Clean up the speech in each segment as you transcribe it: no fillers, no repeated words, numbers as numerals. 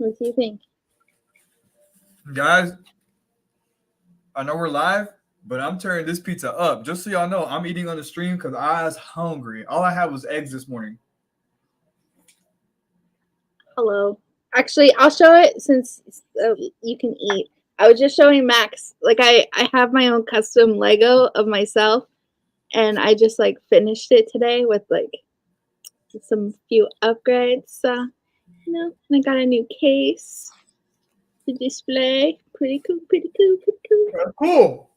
What do you think? Guys, I know we're live, but I'm tearing this pizza up. Just so y'all know, I'm eating on the stream because I was hungry. All I had was eggs this morning. Hello. Actually, I'll show it since you can eat. I was just showing Max. Like, I have my own custom Lego of myself, and I just, like, finished it today with, like, some few upgrades. And I got a new case to display. Pretty cool, pretty cool, pretty cool. Cool.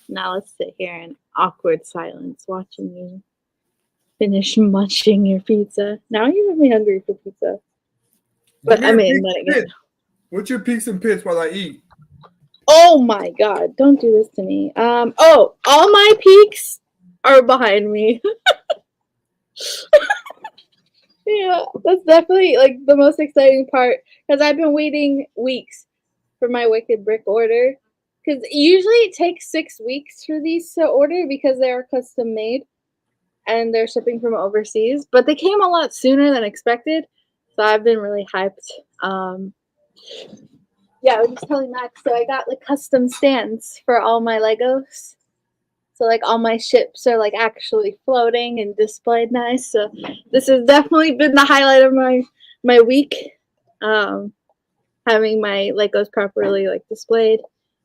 Now let's sit here in awkward silence watching you finish munching your pizza. Now you have me hungry for pizza. But I mean, then again. What's your peaks and pits while I eat? Oh my god, don't do this to me. All my peaks are behind me. Yeah, that's definitely like the most exciting part because I've been waiting weeks for my Wicked Brick order. Because usually it takes 6 weeks for these to order because they are custom made and they're shipping from overseas. But they came a lot sooner than expected, so I've been really hyped. Yeah, I was just telling Max, so I got like custom stands for all my Legos. So like all my ships are like actually floating and displayed nice. So this has definitely been the highlight of my week. Having my Legos properly like displayed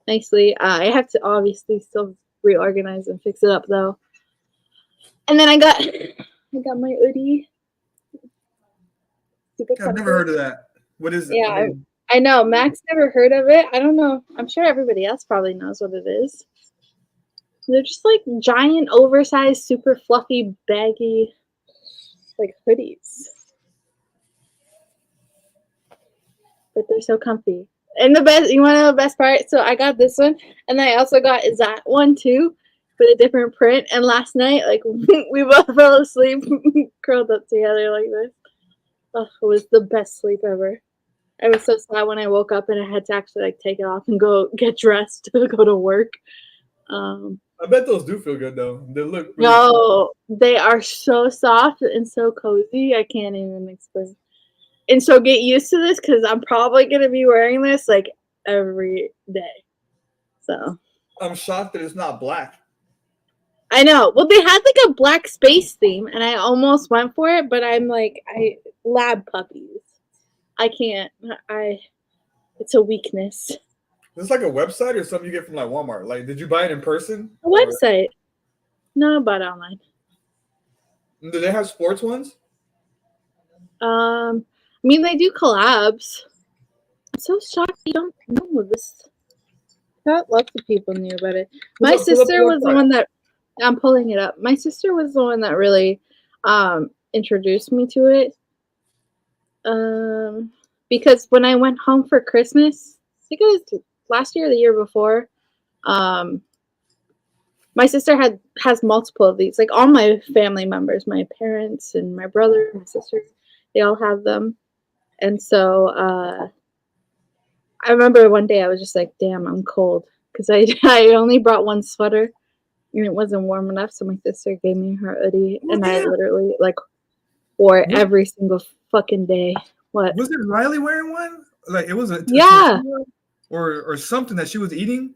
nicely. I have to obviously still reorganize and fix it up though. And then I got my hoodie. I've never heard of that. What is it? Yeah, I know. Max never heard of it. I don't know. I'm sure everybody else probably knows what it is. They're just like giant, oversized, super fluffy, baggy, like hoodies. But they're so comfy. And the best, you want to know the best part? So I got this one, and then I also got that one too, with a different print. And last night, like we both fell asleep, curled up together like this. Oh, it was the best sleep ever. I was so sad when I woke up and I had to actually like take it off and go get dressed to go to work. I bet those do feel good though. They look really cool. They are so soft and so cozy. I can't even explain. And so get used to this because I'm probably gonna be wearing this like every day. So I'm shocked that it's not black. I know. Well, they had like a black space theme, and I almost went for it, but I'm like, lab puppies. I can't. It's a weakness. Is this like a website or something you get from like Walmart? Like, did you buy it in person? A website. No, I bought it online. Do they have sports ones? I mean, they do collabs. I'm so shocked you don't know this. I thought lots of people knew about it. My sister was the one that I'm pulling it up. My sister was the one that really introduced me to it. Because when I went home for Christmas, I think it was last year or the year before, my sister has multiple of these. Like all my family members, my parents and my brother, my sister, they all have them. And so I remember one day I was just like, damn, I'm cold. Because I only brought one sweater and it wasn't warm enough. So my sister gave me her hoodie and I literally like wore it every single fucking day. What? Was it Riley wearing one? Like it was a yeah, or something that she was eating.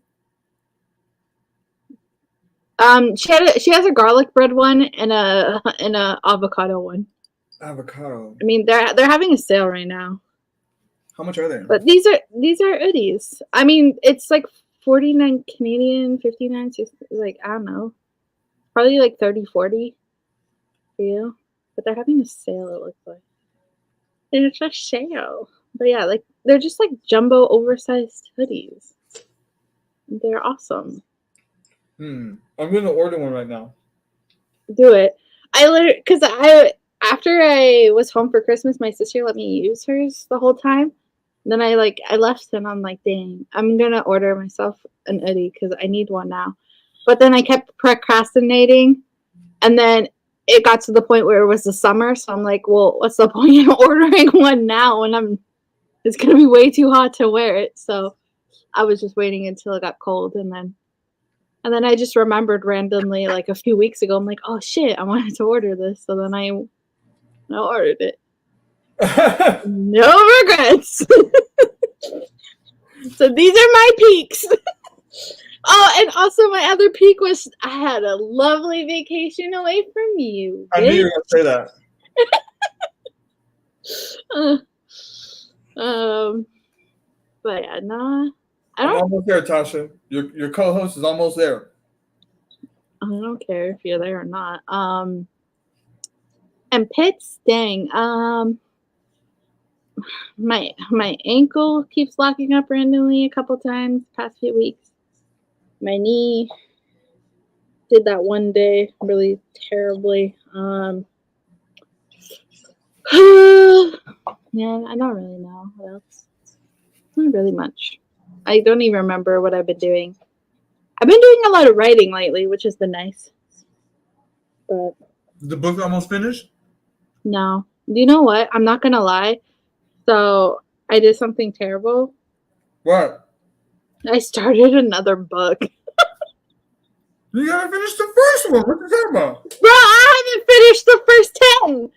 She has a garlic bread one and a avocado one. Avocado. I mean, they're having a sale right now. How much are they? But these are hoodies. I mean, it's like 49 Canadian, 59, 60, like I don't know, probably like 30, 40 for you. But they're having a sale. It looks like. And it's a sale. But yeah, like they're just like jumbo oversized hoodies. They're awesome. I'm gonna order one right now. Do it. Because after I was home for Christmas, my sister let me use hers the whole time. And then I left and I'm like, dang, I'm gonna order myself an hoodie because I need one now. But then I kept procrastinating, and then it got to the point where it was the summer, so I'm like, well, what's the point in ordering one now when it's gonna be way too hot to wear it? So I was just waiting until it got cold and then And then I just remembered randomly like a few weeks ago. I'm like, oh shit, I wanted to order this. So then I ordered it. No regrets. So these are my peaks. Oh, and also my other peak was I had a lovely vacation away from you. I knew you were going to say that. But yeah, no, I I'm don't. almost there, Tasha. Your co-host is almost there. I don't care if you're there or not. And Pitts, dang. My ankle keeps locking up randomly a couple times past few weeks. My knee did that one day really terribly. Yeah, I don't really know what else. Not really much. I don't even remember what I've been doing. I've been doing a lot of writing lately, which has been nice. But the book almost finished? No. Do you know what? I'm not gonna lie. So I did something terrible. What? I started another book. You gotta finish the first one. What you talking about? Bro, I haven't finished the first 10.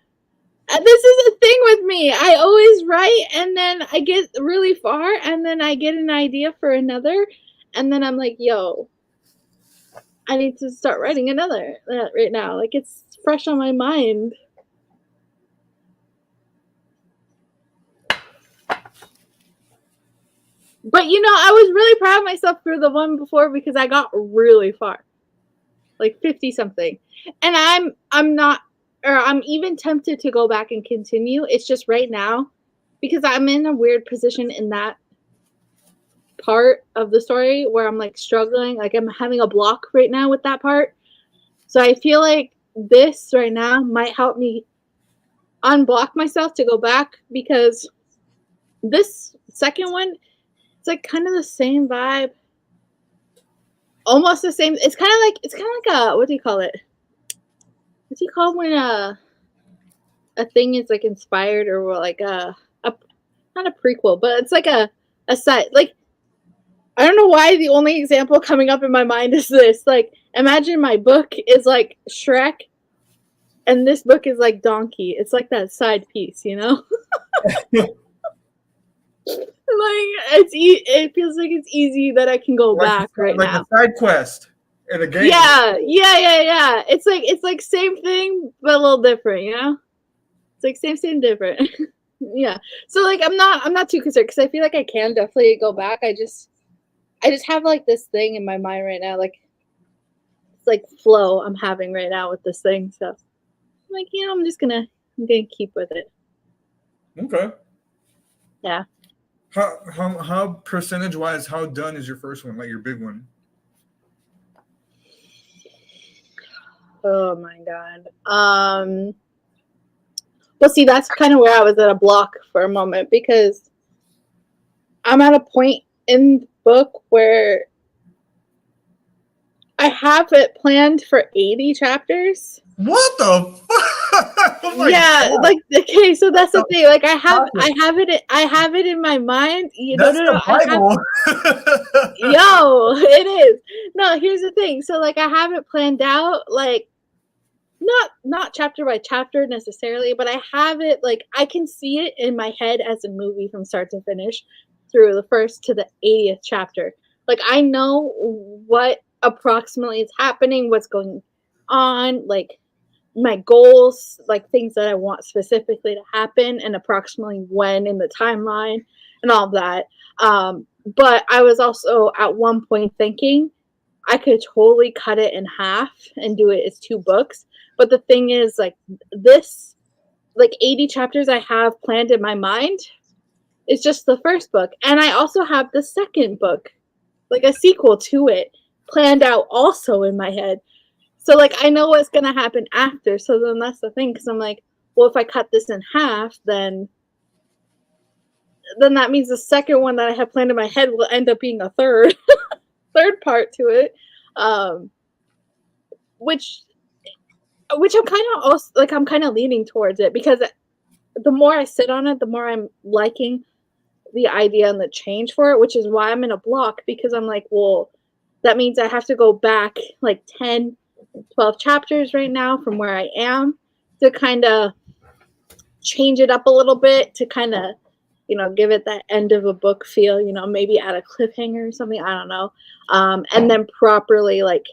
This is a thing with me. I always write and then I get really far and then I get an idea for another and then I'm like, yo, I need to start writing another right now. Like it's fresh on my mind. But you know, I was really proud of myself for the one before because I got really far. Like 50 something. And I'm even tempted to go back and continue. It's just right now because I'm in a weird position in that part of the story where I'm like struggling, like I'm having a block right now with that part. So I feel like this right now might help me unblock myself to go back because this second one, it's like kind of the same vibe. Almost the same. It's kind of like a, what do you call it? What do you call when a thing is like inspired or like a not a prequel, but it's like a set. Like I don't know why the only example coming up in my mind is this. Like imagine my book is like Shrek and this book is like Donkey. It's like that side piece, you know? Like it feels like it's easy that I can go back right now. Like a side quest in a game. Yeah. It's like same thing but a little different, you know? It's like same different. Yeah. So like I'm not too concerned because I feel like I can definitely go back. I just have like this thing in my mind right now, like it's like flow I'm having right now with this thing. So I'm like, you know, I'm gonna keep with it. Okay. Yeah. How percentage wise, how done is your first one, like your big one? Oh my god. Well, see, that's kind of where I was at a block for a moment because I'm at a point in the book where I have it planned for 80 chapters. What the fuck? Oh yeah, God. like okay, so that's the thing. Like I have it in my mind. That's the Bible. Yo, it is. No, here's the thing. So like I have it planned out, like not chapter by chapter necessarily, but I have it like I can see it in my head as a movie from start to finish through the first to the 80th chapter. Like I know what approximately is happening, what's going on, like my goals, like things that I want specifically to happen and approximately when in the timeline and all of that. But I was also at one point thinking I could totally cut it in half and do it as 2 books. But the thing is, like this, like 80 chapters I have planned in my mind is just the first book. And I also have the second book, like a sequel to it, planned out also in my head. So like I know what's gonna happen after. So then that's the thing, because I'm like, well, if I cut this in half, then that means the second one that I have planned in my head will end up being a third part to it, which I'm kind of also like I'm kind of leaning towards it because the more I sit on it, the more I'm liking the idea and the change for it, which is why I'm in a block because I'm like, well, that means I have to go back like 10, 12 chapters right now from where I am to kind of change it up a little bit to kind of, give it that end of a book feel, maybe add a cliffhanger or something. I don't know. And then properly like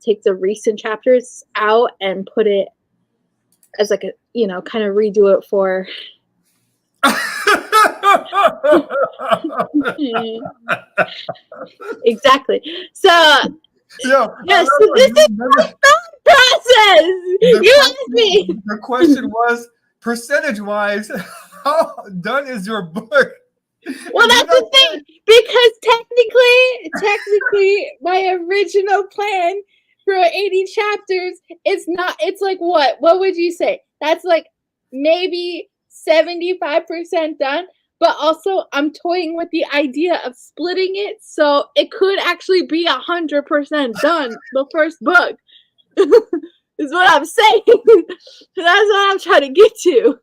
take the recent chapters out and put it as like a, kind of redo it for. Exactly. So, yes, so this is my thought process. You asked me. The question was, percentage-wise, how done is your book? Well, that's the thing, because technically, my original plan for 80 chapters is not. It's like what? What would you say? That's like maybe 75% done. But also, I'm toying with the idea of splitting it, so it could actually be 100% done. The first book is what I'm saying. That's what I'm trying to get to.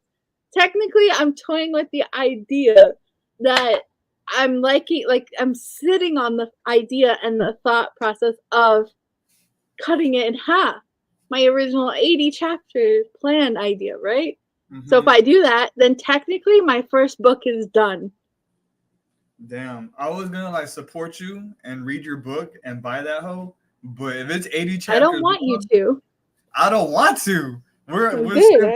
Technically, I'm toying with the idea that I'm liking, like I'm sitting on the idea and the thought process of cutting it in half. My original 80 chapter plan idea, right? Mm-hmm. So if I do that, then technically my first book is done. Damn, I was gonna like support you and read your book and buy that hoe, but if it's 80 chapters, I don't want you to. I don't want to. We're I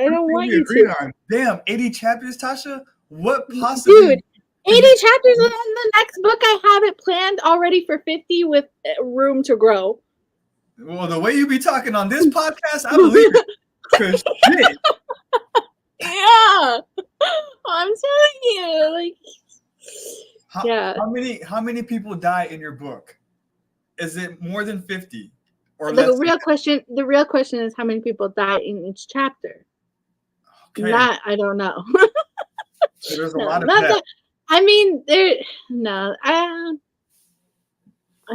don't want you to. On. Damn, 80 chapters, Tasha. What possibly? Dude, 80 chapters, and then the next book I have it planned already for 50 with room to grow. Well, the way you be talking on this podcast, I believe it. 'Cause shit. Yeah, I'm telling you, like, How many people die in your book? Is it more than 50? Or the real question is how many people die in each chapter. Okay. That I don't know. So there's a lot of that. I mean, I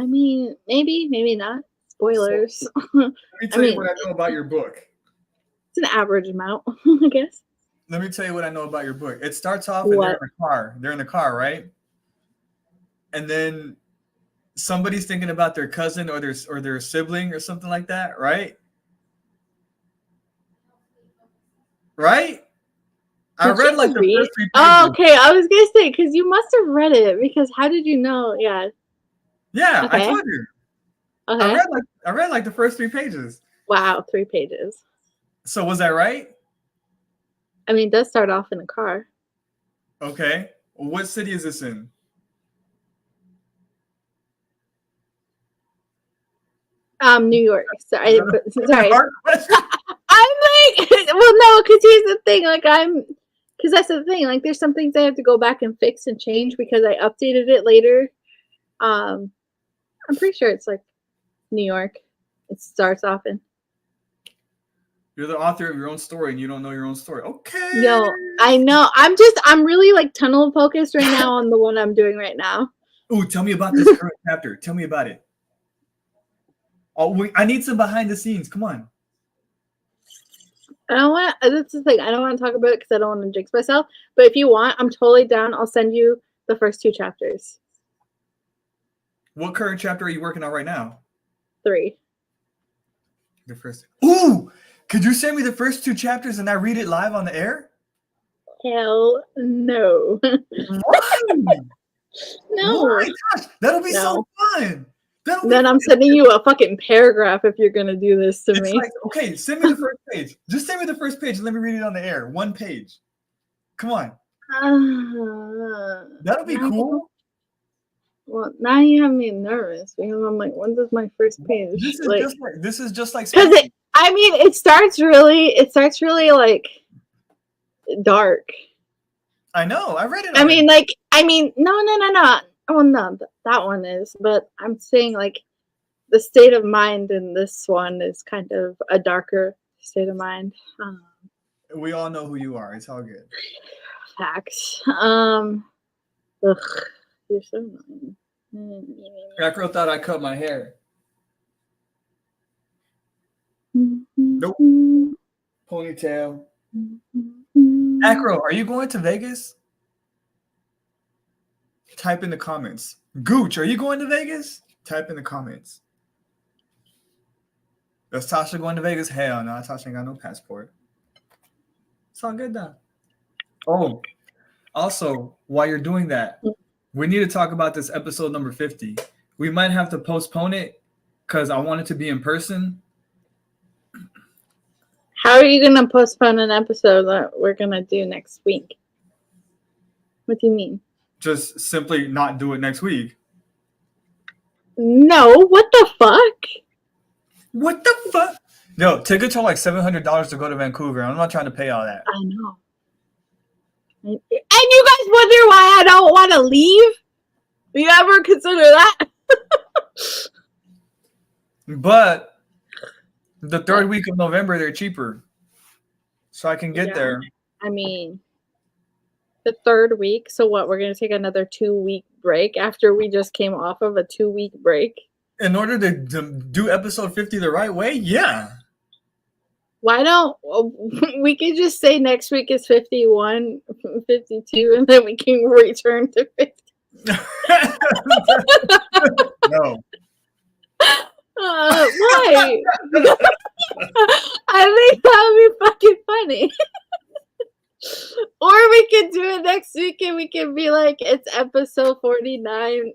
mean, maybe not. Spoilers. So, let me tell you what I know about your book. It's an average amount, I guess. Let me tell you what I know about your book. It starts off and they're in the car. They're in the car, right? And then somebody's thinking about their cousin or their sibling or something like that, right? Right? I read like the first 3 pages. Oh, okay. I was gonna say because you must have read it. Because how did you know? Yeah. Yeah, okay. I told you. Okay. I read like the first 3 pages. Wow, 3 pages. So was that right? I mean, it does start off in a car. Okay. What city is this in? New York. Sorry. I'm like, well, no, because here's the thing. Like, because that's the thing. Like, there's some things I have to go back and fix and change because I updated it later. I'm pretty sure it's like New York. It starts off in. You're the author of your own story and you don't know your own story. Okay. Yo, I know. I'm really like tunnel focused right now on the one I'm doing right now. Ooh, tell me about this current chapter. Tell me about it. Oh, I need some behind the scenes. Come on. That's the thing. I don't want to talk about it because I don't want to jinx myself. But if you want, I'm totally down. I'll send you the first 2 chapters. What current chapter are you working on right now? 3. The first. Ooh! Could you send me the first 2 chapters and I read it live on the air? Hell no. Why? No. Why? Gosh, that'll be so fun. Then I'm sending you a fucking paragraph if you're gonna do this to me. Like, okay, send me the first page. Just send me the first page and let me read it on the air. 1 page. Come on. That'll be cool. Well, now you have me nervous because I'm like, when does my first page? This is just like because it starts really like dark. I know. I read it. No. Oh no, that one is. But I'm saying like the state of mind in this one is kind of a darker state of mind. We all know who you are. It's all good. Facts. Ugh, you're so annoying. That girl thought I cut my hair. Nope. Ponytail. Acro, are you going to Vegas? Type in the comments. Gooch, are you going to Vegas? Type in the comments. Is Tasha going to Vegas? Hell no, Tasha ain't got no passport. It's all good though. Oh, also, while you're doing that, we need to talk about this episode number 50. We might have to postpone it because I want it to be in person. How are you going to postpone an episode that we're going to do next week? What do you mean? Just simply not do it next week. No, what the fuck? What the fuck? Yo, tickets are like $700 to go to Vancouver. I'm not trying to pay all that. I know. And you guys wonder why I don't want to leave? Do you ever consider that? But the third week of November, they're cheaper. So I can get there. I mean, the third week. So what? We're going to take another 2-week break after we just came off of a 2-week break? In order to do episode 50 the right way? Yeah. Why don't we could just say next week is 51, 52, and then we can return to 50? No. Why? I think that would be fucking funny. Or we could do it next week and we can be like, it's episode 49.5.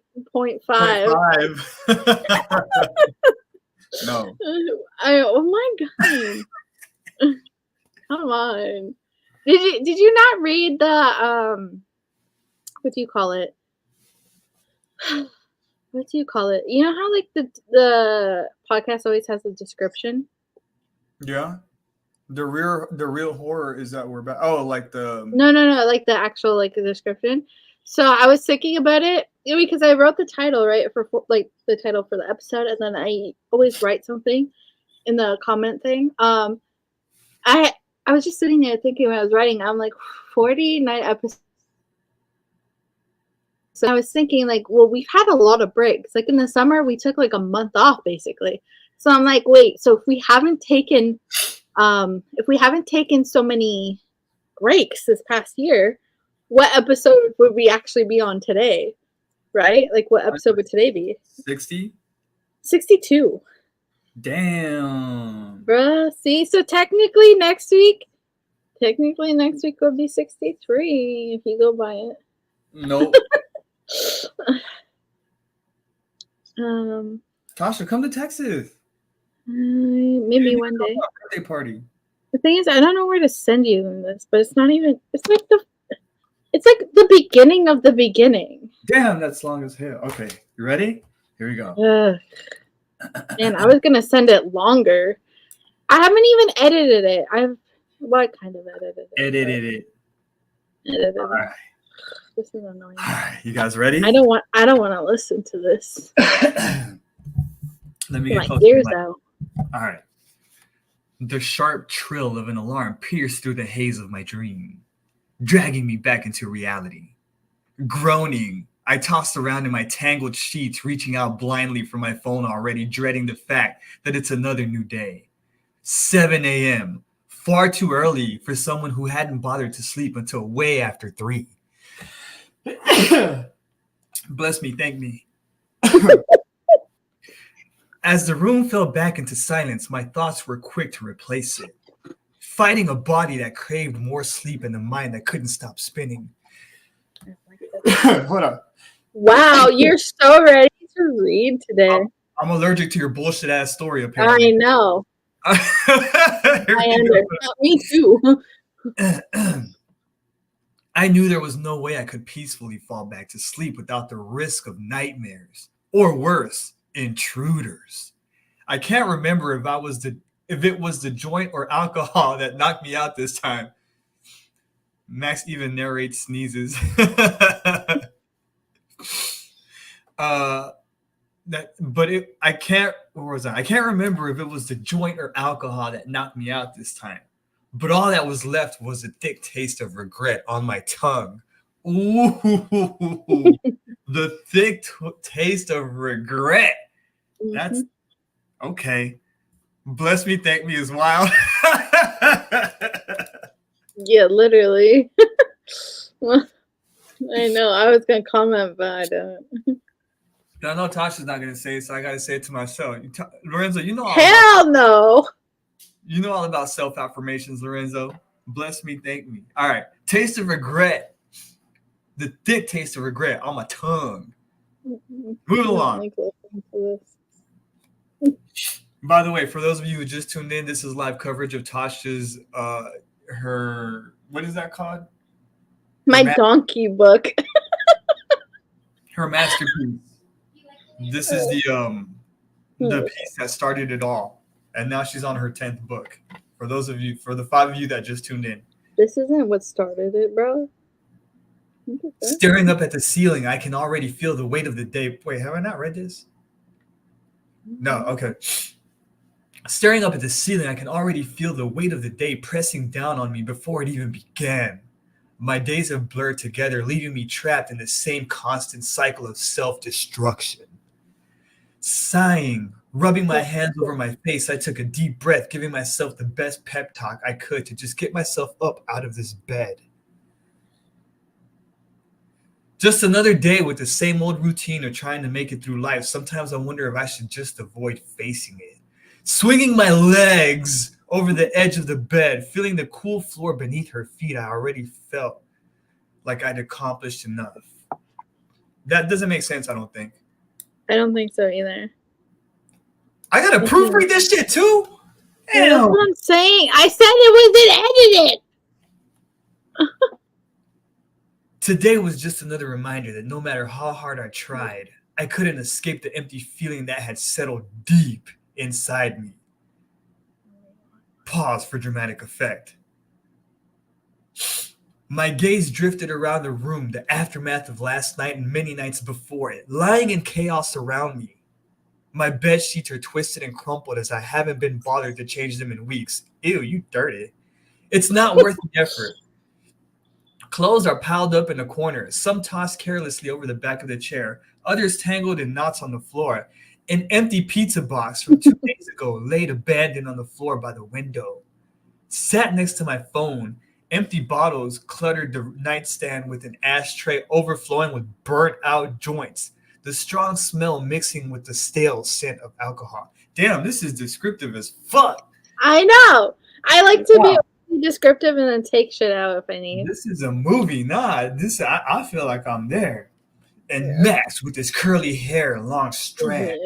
No. Oh my god. Come on. Did you not read the what do you call it? What do you call it? You know how like the podcast always has a description? Yeah. The real horror is that we're back. Oh, like the No, like the actual like the description. So I was thinking about it because I wrote the title, right, for like the title for the episode, and then I always write something in the comment thing. I was just sitting there thinking when I was writing, I'm like 49 episodes. So I was thinking like, well, we've had a lot of breaks. Like in the summer, we took like a month off basically. So I'm like, wait, so if we haven't taken so many breaks this past year, what episode would we actually be on today? Right? Like what episode would today be? 60? 62. Damn. Bruh, see? So technically next week would be 63 if you go by it. Nope. Tasha, come to Texas. Maybe one day. Birthday party. The thing is, I don't know where to send you in this, but it's not even. It's like the beginning of the beginning. Damn, that's long as hell. Okay, you ready? Here we go. Man, I was gonna send it longer. I haven't even edited it. I kind of edited it. Edited it. All right. This is annoying. All right, you guys ready? I don't want to listen to this. Let me get my ears out. All right. The sharp trill of an alarm pierced through the haze of my dream, dragging me back into reality. Groaning, I tossed around in my tangled sheets, reaching out blindly for my phone already, dreading the fact that it's another new day. 7 a.m., far too early for someone who hadn't bothered to sleep until way after 3. Bless me, thank me. As the room fell back into silence, my thoughts were quick to replace it, fighting a body that craved more sleep and a mind that couldn't stop spinning. Hold on. Wow, you're so ready to read today. I'm allergic to your bullshit ass story, apparently. I know. Me too. I knew there was no way I could peacefully fall back to sleep without the risk of nightmares, or worse, intruders. I can't remember if it was the joint or alcohol that knocked me out this time. Max even narrates sneezes. I can't remember if it was the joint or alcohol that knocked me out this time. But all that was left was a thick taste of regret on my tongue. Ooh, the thick taste of regret. That's okay. Bless me, thank me is wild. Yeah, literally. I know. I was gonna comment, but I don't. I know Tasha's not gonna say it, so I gotta say it to myself. Lorenzo, Hell no. you know all about self-affirmations, Lorenzo. Bless me, thank me. All right. Taste of regret. The thick taste of regret on my tongue. Move along. Like listening to this. By the way, for those of you who just tuned in, this is live coverage of Tasha's her what is that called? My donkey book. Her masterpiece. This is the piece that started it all. And now she's on her 10th book. For the 5 of you that just tuned in. This isn't what started it, bro. Staring up at the ceiling, I can already feel the weight of the day. Wait, have I not read this? No, okay. Staring up at the ceiling, I can already feel the weight of the day pressing down on me before it even began. My days have blurred together, leaving me trapped in the same constant cycle of self-destruction. Sighing, rubbing my hands over my face, I took a deep breath, giving myself the best pep talk I could to just get myself up out of this bed. Just another day with the same old routine of trying to make it through life. Sometimes I wonder if I should just avoid facing it. Swinging my legs over the edge of the bed, feeling the cool floor beneath her feet, I already felt like I'd accomplished enough. That doesn't make sense, I don't think. I don't think so either. I gotta proofread this shit too? That's what I'm saying. I said it wasn't edited. Today was just another reminder that no matter how hard I tried, I couldn't escape the empty feeling that had settled deep inside me. Pause for dramatic effect. My gaze drifted around the room, the aftermath of last night and many nights before it, lying in chaos around me. My bed sheets are twisted and crumpled as I haven't been bothered to change them in weeks. Ew, you dirty. It's not worth the effort. Clothes are piled up in a corner, some tossed carelessly over the back of the chair, others tangled in knots on the floor. An empty pizza box from 2 days ago laid abandoned on the floor by the window. Sat next to my phone, empty bottles cluttered the nightstand with an ashtray overflowing with burnt out joints, the strong smell mixing with the stale scent of alcohol. Damn, this is descriptive as fuck. I know. I like to be descriptive and then take shit out if I need. This is a movie. Nah, I feel like I'm there. And Max with his curly hair and long strand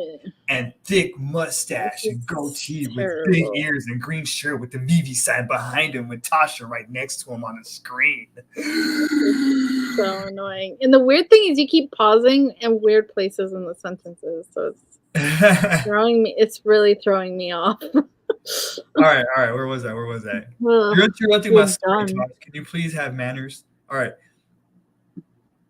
and thick mustache and goatee with big ears and green shirt with the VV sign behind him with Tasha right next to him on the screen. So annoying. And the weird thing is you keep pausing in weird places in the sentences. So it's it's really throwing me off. All right. Where was I? You're interrupting my story, Tasha. Can you please have manners? All right.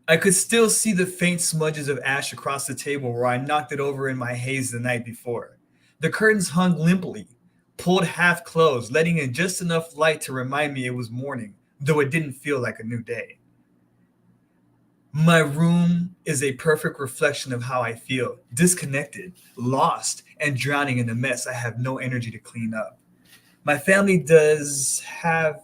I could still see the faint smudges of ash across the table where I knocked it over in my haze the night before. The curtains hung limply, pulled half closed, letting in just enough light to remind me it was morning, though it didn't feel like a new day. My room is a perfect reflection of how I feel, disconnected, lost, and drowning in a mess I have no energy to clean up. My family does have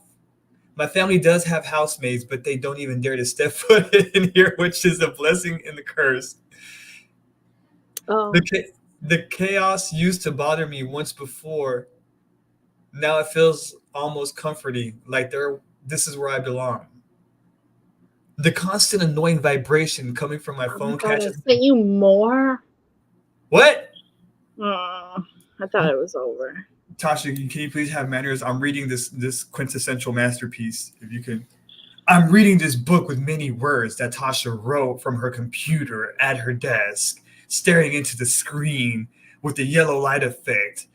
housemaids, but they don't even dare to step foot in here, which is a blessing and a curse. Oh. The chaos used to bother me once before. Now it feels almost comforting, like this is where I belong. The constant annoying vibration coming from my phone catches me. You more? What? I thought it was over. Tasha, can you please have manners? I'm reading this quintessential masterpiece. If you can, I'm reading this book with many words that Tasha wrote from her computer at her desk, staring into the screen with the yellow light effect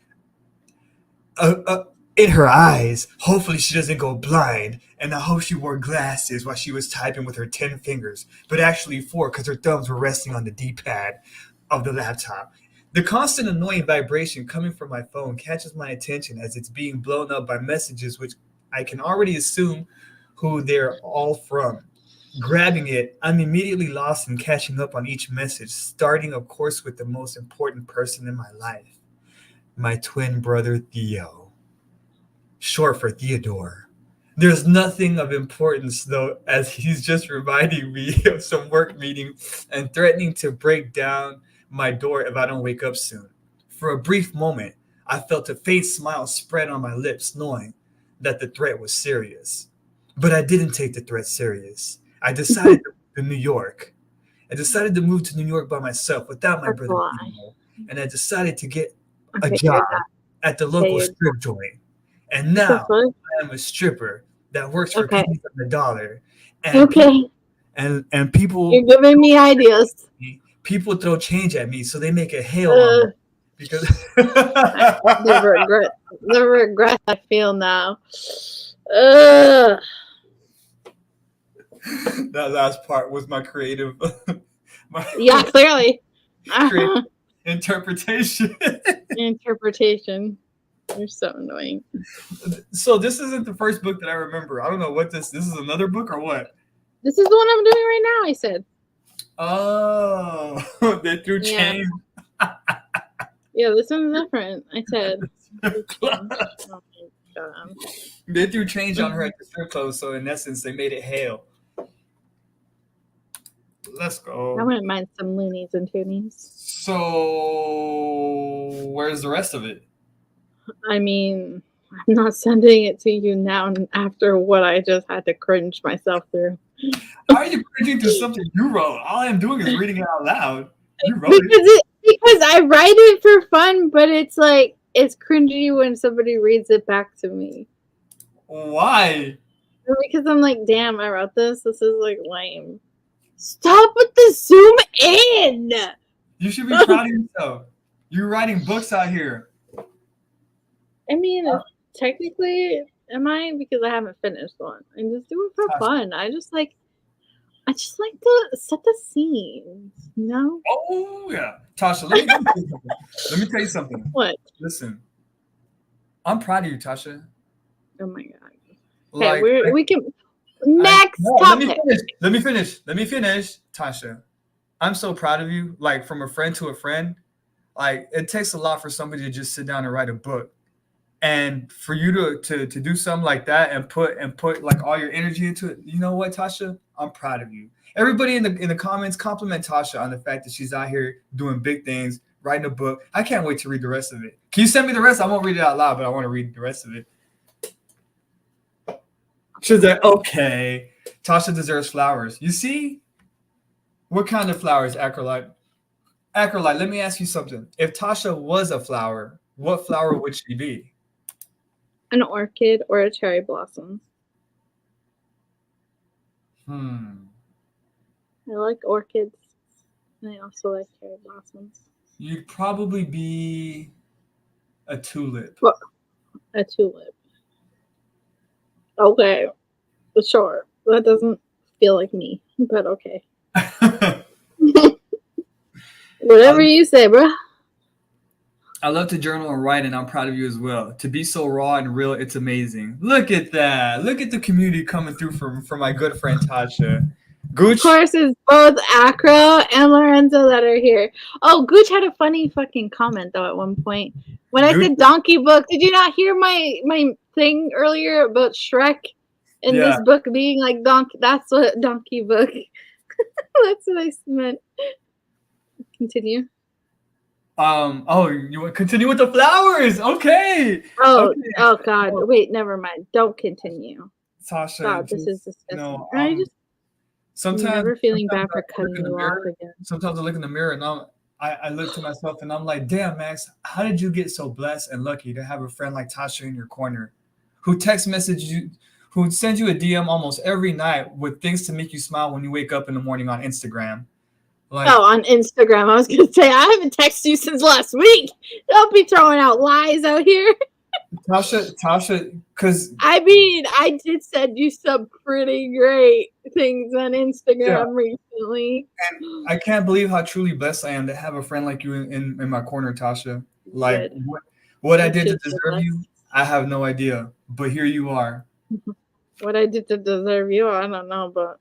in her eyes. Hopefully she doesn't go blind, and I hope she wore glasses while she was typing with her 10 fingers, but actually 4 because her thumbs were resting on the D-pad of the laptop. The constant annoying vibration coming from my phone catches my attention as it's being blown up by messages which I can already assume who they're all from. Grabbing it, I'm immediately lost in catching up on each message, starting, of course, with the most important person in my life, my twin brother Theo, short for Theodore. There's nothing of importance, though, as he's just reminding me of some work meeting and threatening to break down my door if I don't wake up soon. For a brief moment, I felt a faint smile spread on my lips, knowing that the threat was serious. But I didn't take the threat serious. I decided to move to New York. I decided to move to New York by myself without my That's brother why. Dino, and I decided to get I a figured job that. at the local Figured. strip joint. And The now fuck? I am a stripper that works for Okay. pennies on the dollar. And Okay. and people You're giving me ideas. people throw change at me, so they make a hail on me because The regret I feel now. Ugh. that last part was my creative Yeah, clearly. creative interpretation. Interpretation. You're so annoying. So this isn't the first book that I remember. I don't know what this is another book or what? This is the one I'm doing right now, I said. Oh, they threw Yeah. change. Yeah, this one's different. I said. Oh my God. They threw change on her at the strip club, so in essence, they made it hail. Let's go. I wouldn't mind some loonies and toonies. So, where's the rest of it? I mean, I'm not sending it to you now after what I just had to cringe myself through. How are you cringing to something you wrote? All I'm doing is reading it out loud. You wrote it. Because I write it for fun, but it's like, it's cringy when somebody reads it back to me. Why? Because I'm like, damn, I wrote this. This is like lame. Stop with the zoom in. You should be proud of yourself. You're writing books out here. I mean, technically, am I? Because I haven't finished one. I just do it for fun. I just like to set the scene, you know? Oh yeah, Tasha. Let me tell you something. What? Listen, I'm proud of you, Tasha. Oh my god. Okay, we can. Next no, topic. Let me finish, Tasha. I'm so proud of you. Like from a friend to a friend, like it takes a lot for somebody to just sit down and write a book, and for you to do something like that and put like all your energy into it. You know what, Tasha? I'm proud of you. Everybody in the comments compliment Tasha on the fact that she's out here doing big things, writing a book. I can't wait to read the rest of it. Can you send me the rest? I won't read it out loud, but I want to read the rest of it. She's like, okay, Tasha deserves flowers. You see? What kind of flowers, Acrolite? Acrolite, let me ask you something. If Tasha was a flower, what flower would she be? An orchid or a cherry blossom. I like orchids. And I also like cherry blossoms. You'd probably be a tulip. What? A tulip. Okay. Sure. That doesn't feel like me, but okay. Whatever you say, bro. I love to journal and write, and I'm proud of you as well. To be so raw and real, it's amazing. Look at that. Look at the community coming through from my good friend Tasha. Gooch. Of course, it's both Acro and Lorenzo that are here. Oh, Gooch had a funny fucking comment, though, at one point. When I said donkey book, did you not hear my thing earlier about Shrek and this book being like donkey? That's what donkey book. That's what I meant. Continue. Oh, you want to continue with the flowers? Okay. Oh, okay. Oh God. Wait, never mind. Don't continue. Tasha. God, this is disgusting. No, I just sometimes never feeling bad for cutting you off again. Sometimes I look in the mirror and I look to myself and I'm like, damn, Max, how did you get so blessed and lucky to have a friend like Tasha in your corner, who text message you, who sends you a DM almost every night with things to make you smile when you wake up in the morning on Instagram. Like, on Instagram. I was going to say, I haven't texted you since last week. Don't be throwing out lies out here. Tasha, because... I mean, I did send you some pretty great things on Instagram recently. And I can't believe how truly blessed I am to have a friend like you in my corner, Tasha. Like, what I did to deserve you, I have no idea. But here you are. What I did to deserve you, I don't know, but...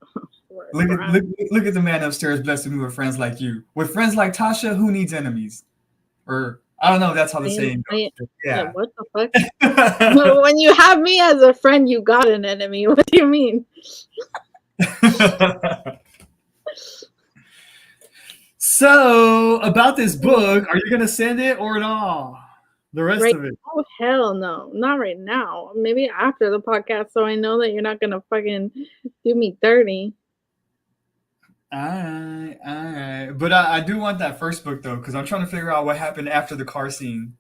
Look at the man upstairs blessing me with friends like you. With friends like Tasha, who needs enemies? Or I don't know. That's how the saying goes. Yeah. What the fuck? When you have me as a friend, you got an enemy. What do you mean? So about this book, are you gonna send it or not? The rest Right? of it. Oh hell no, not right now. Maybe after the podcast, so I know that you're not gonna fucking do me dirty. All right, all right. But I do want that first book though, because I'm trying to figure out what happened after the car scene.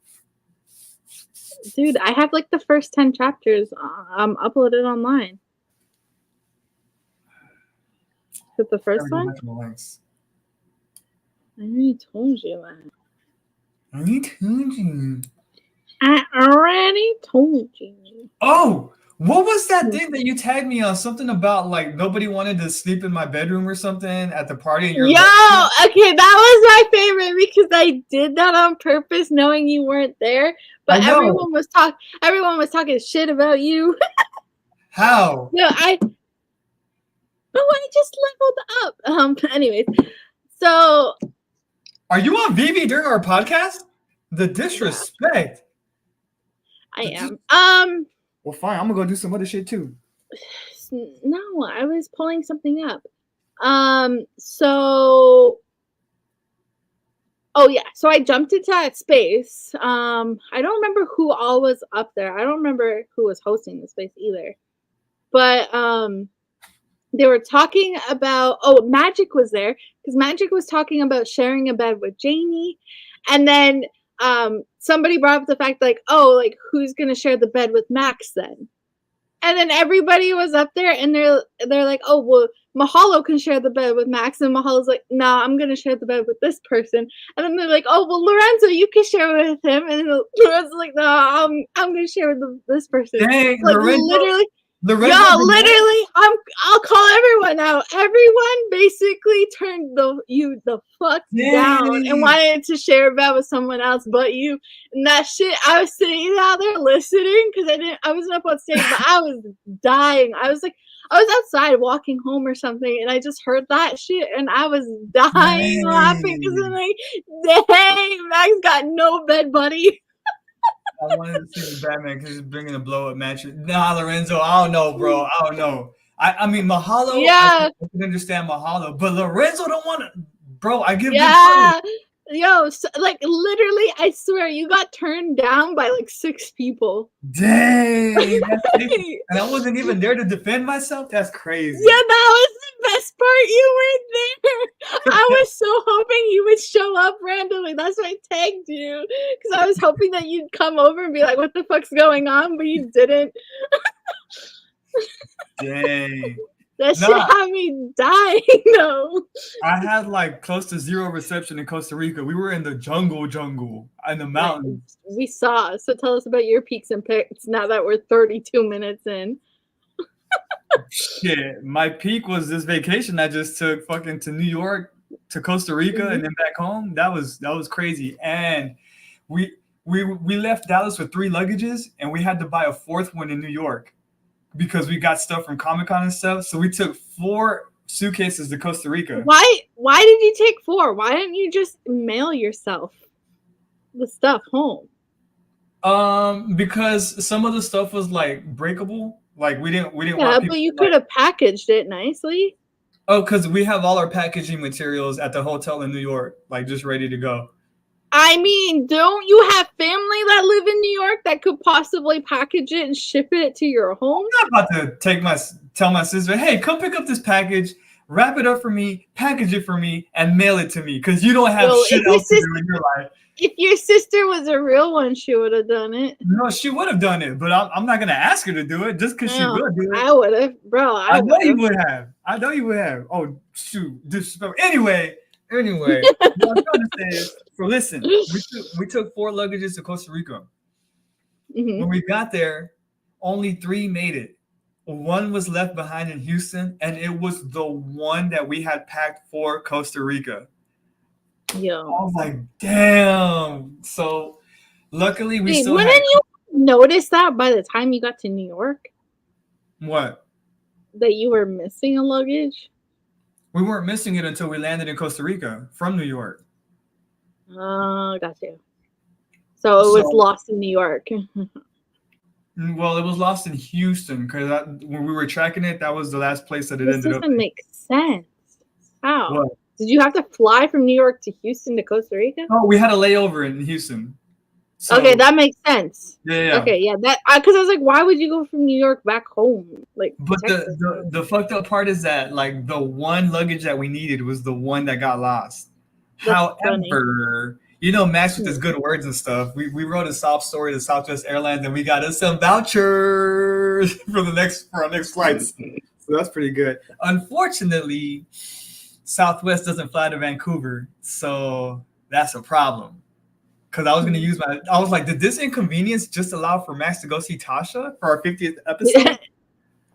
Dude, I have like the first 10 chapters uploaded online. Is it the first Gotta go one? back to my links. I already told you that. I told you. I already told you. Oh, what was that thing that you tagged me on? Something about like nobody wanted to sleep in my bedroom or something at the party. And Yo, okay, that was my favorite because I did that on purpose, knowing you weren't there. But I know. everyone was talking shit about you. How? No, I just leveled up. Anyways, so Are you on Vivi during our podcast? The disrespect. I am. Well, fine. I'm gonna go do some other shit too. No, I was pulling something up. So oh yeah, so I jumped into that space. I don't remember who all was up there. I don't remember who was hosting the space either. But they were talking about Magic was there because Magic was talking about sharing a bed with Janie, and then somebody brought up the fact like who's gonna share the bed with Max then? And then everybody was up there and they're like, oh well, Mahalo can share the bed with Max, and Mahalo's like, nah, I'm gonna share the bed with this person. And then they're like, oh well, Lorenzo, you can share with him. And then Lorenzo's like, no, I'm gonna share with this person. Dang, like Lorenzo, literally, I'll call everyone out. Everyone basically turned the fuck down and wanted to share a bed with someone else but you. And that shit, I was sitting out there listening because I wasn't up on stage, but I was dying. I was outside walking home or something, and I just heard that shit, and I was dying laughing because I'm like, dang, Max got no bed buddy. I wanted to see the Batman because he's bringing a blow up match. Nah, Lorenzo, I don't know, bro. I don't know. I mean, Mahalo, yeah. I can understand Mahalo, but Lorenzo don't want to. Bro, I give yeah. Yo, so, like literally, I swear you got turned down by like 6 people. Dang, and I wasn't even there to defend myself. That's crazy. Yeah, that was the best part. You weren't there. I was so hoping you would show up randomly. That's why I tagged you because I was hoping that you'd come over and be like, "What the fuck's going on?" But you didn't. Dang. That shit had me dying, though. I had like close to 0 reception in Costa Rica. We were in the jungle in the mountains. We saw. So tell us about your peaks and picks now that we're 32 minutes in. Shit, my peak was this vacation I just took fucking to New York, to Costa Rica, and then back home. That was crazy. And we left Dallas with 3 luggages, and we had to buy a 4th one in New York because we got stuff from Comic-Con and stuff. So we took 4 suitcases to Costa Rica. Why did you take 4? Why didn't you just mail yourself the stuff home? Because some of the stuff was like breakable. Like we didn't Yeah, want people but you could have packaged it nicely. Oh, because we have all our packaging materials at the hotel in New York, like just ready to go. I mean, don't you have family that live in New York that could possibly package it and ship it to your home? I'm not about to tell my sister, hey, come pick up this package, wrap it up for me, package it for me, and mail it to me, because you don't have shit else to do in your life. If your sister was a real one, she would have done it. No, she would have done it, but I'm not gonna ask her to do it just because she would do it. I would have, bro. I know you would have. I know you would have. Oh shoot, disrespect. Anyway, what I'm trying to say is, so listen, we took 4 luggages to Costa Rica. Mm-hmm. When we got there, only 3 made it. 1 was left behind in Houston, and it was the one that we had packed for Costa Rica. Yeah. I was like, damn. So luckily we still wouldn't you notice that by the time you got to New York? What? That you were missing a luggage? We weren't missing it until we landed in Costa Rica from New York. Oh, got you. So it was lost in New York. Well, it was lost in Houston because when we were tracking it, that was the last place that it ended up. This doesn't make sense. How? What? Did you have to fly from New York to Houston to Costa Rica? Oh, we had a layover in Houston. So, Okay, that makes sense. yeah. Okay, yeah, that because I was like, why would you go from New York back home? Like, But Texas. the fucked up part is that like the one luggage that we needed was the one that got lost. That's funny. However, you know, Max with his good words and stuff. We wrote a sob story to Southwest Airlines, and we got us some vouchers for our next flights. So that's pretty good. Unfortunately, Southwest doesn't fly to Vancouver, so that's a problem. Because I was gonna use I was like, did this inconvenience just allow for Max to go see Tasha for our 50th episode?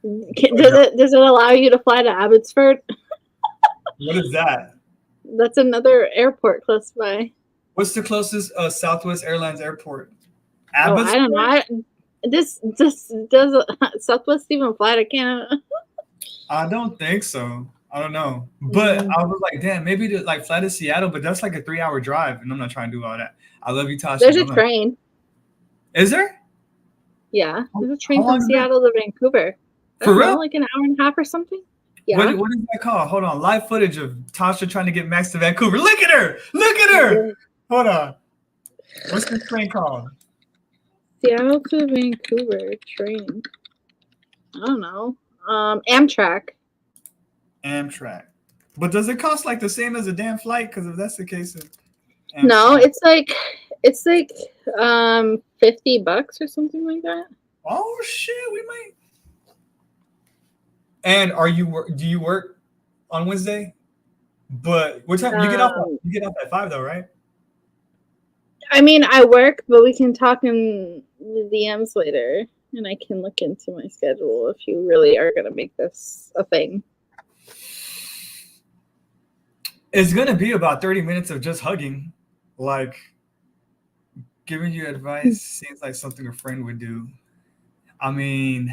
Does it allow you to fly to Abbotsford? What is that? That's another airport close by. What's the closest Southwest Airlines airport? Abbotsford? Oh, I don't know. This does Southwest even fly to Canada? I don't think so. I don't know. But I was like, damn, maybe to like fly to Seattle, but that's like a 3-hour drive, and I'm not trying to do all that. I love you, Tasha. There's a train. Is there? Yeah, there's a train from Seattle to Vancouver. For real? Like an hour and a half or something. Yeah. What is that called? Hold on. Live footage of Tasha trying to get Max to Vancouver. Look at her. Look at her. Hold on. What's this train called? Seattle to Vancouver train. I don't know. Amtrak. Amtrak. But does it cost like the same as a damn flight? Because if that's the case, no, it's like $50 or something like that. Oh shit, we might. And do you work on Wednesday? But what time you get off? You get off at 5 though, right? I mean, I work, but we can talk in the DMs later, and I can look into my schedule if you really are gonna make this a thing. It's gonna be about 30 minutes of just hugging, like giving you advice. Seems like something a friend would do. I mean,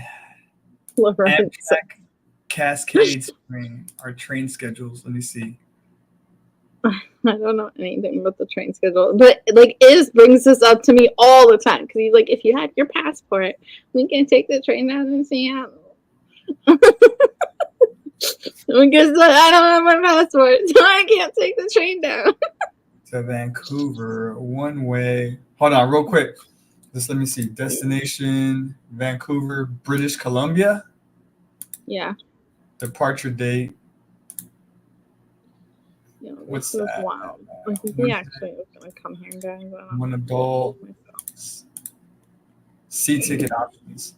Amtrak, Cascade Spring, our train schedules. Let me see. I don't know anything about the train schedule, but like brings this up to me all the time because he's like, if you had your passport, we can take the train down to Seattle. Because I don't have my passport, so I can't take the train down. To Vancouver, one way. Hold on, real quick. Just let me see. Destination, Vancouver, British Columbia. Yeah. Departure date. Yeah, what's that? Wow. Like, he actually was going to come here, guys. One adult. See ticket options.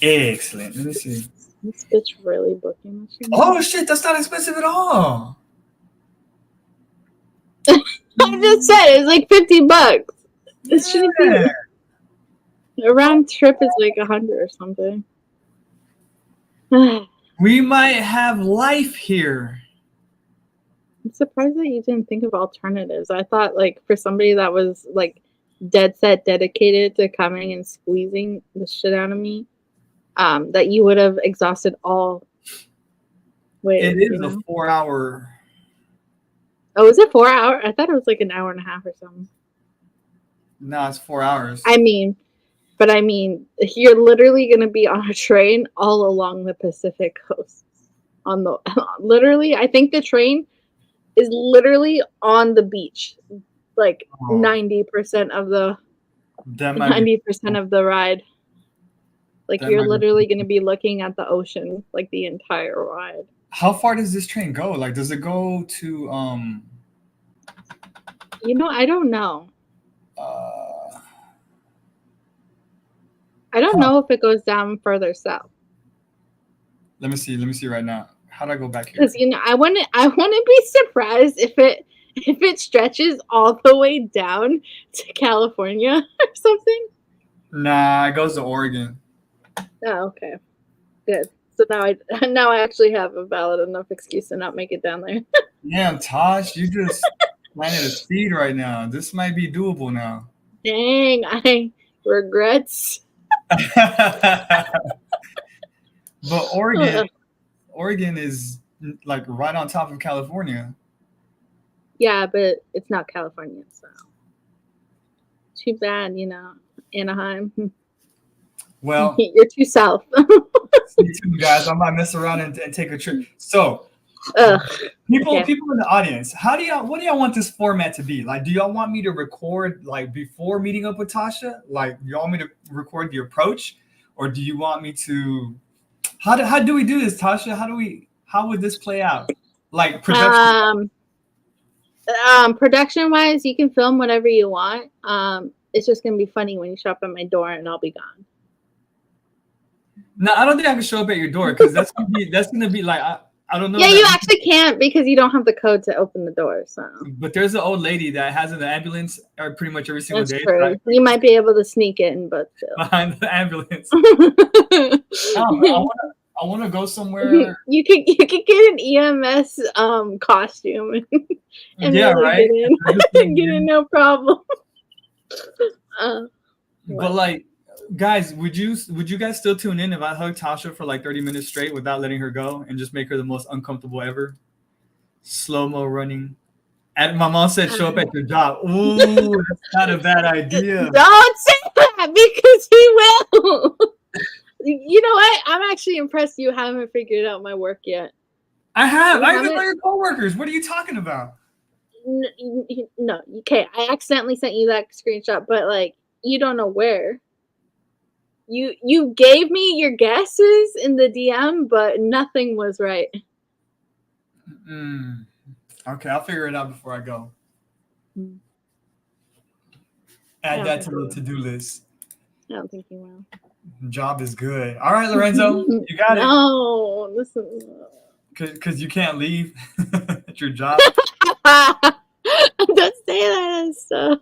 Excellent. Let me see. This bitch really booking this shit. Oh shit, that's not expensive at all. I just said it's like $50. This shouldn't be. A round trip is like 100 or something. We might have life here. I'm surprised that you didn't think of alternatives. I thought like for somebody that was like dead set dedicated to coming and squeezing the shit out of me, that you would have exhausted all ways. It is a 4-hour. Oh, is it 4 hours? I thought it was like an hour and a half or something. No, it's 4 hours. I mean, you're literally going to be on a train all along the Pacific coast. Literally, I think the train is literally on the beach, like 90% of the 90% of the ride. Like you're literally going to be looking at the ocean like the entire ride. How far does this train go? Like, does it go to I don't know. I don't know if it goes down further south. Let me see right now. How do I go back here? Because I wouldn't be surprised if it stretches all the way down to California or something. Nah, it goes to Oregon. Oh, okay. Good. So now I actually have a valid enough excuse to not make it down there. Damn, Tosh, you just planted a seed right now. This might be doable now. Dang, I regrets. But Oregon is like right on top of California. Yeah, but it's not California, so too bad, Anaheim. Well, you're too south. Me too, guys. I might mess around and take a trip. So Ugh. People Okay. in the audience, what do y'all want this format to be? Like, do y'all want me to record like before meeting up with Tasha? Like, y'all want me to record the approach, or do you want me to? How do we do this, Tasha? How would this play out? Like production. Production wise, you can film whatever you want. It's just gonna be funny when you show up at my door and I'll be gone. No, I don't think I can show up at your door because that's gonna be like I don't know. Yeah, you actually can't because you don't have the code to open the door. So. But there's an old lady that has an ambulance pretty much every single That's day. true. Right? You might be able to sneak in, but still. Behind the ambulance. I want to go somewhere. You could get an EMS costume and yeah, really right. Get in no problem. But like, guys, would you guys still tune in if I hug Tasha for like 30 minutes straight without letting her go and just make her the most uncomfortable ever? Slow-mo running. And my mom said, "Show up at your job." Ooh, that's not a bad idea. Don't say that because he will. You know what? I'm actually impressed you haven't figured out my work yet. I have. I even know your coworkers. What are you talking about? No, okay. I accidentally sent you that screenshot, but like you don't know where. You gave me your guesses in the DM, but nothing was right. Okay, I'll figure it out before I go. Add that to the to-do list. I don't think you will. Job is good. All right, Lorenzo, you got it. No, listen. Because you can't leave at your job. Don't say that stuff.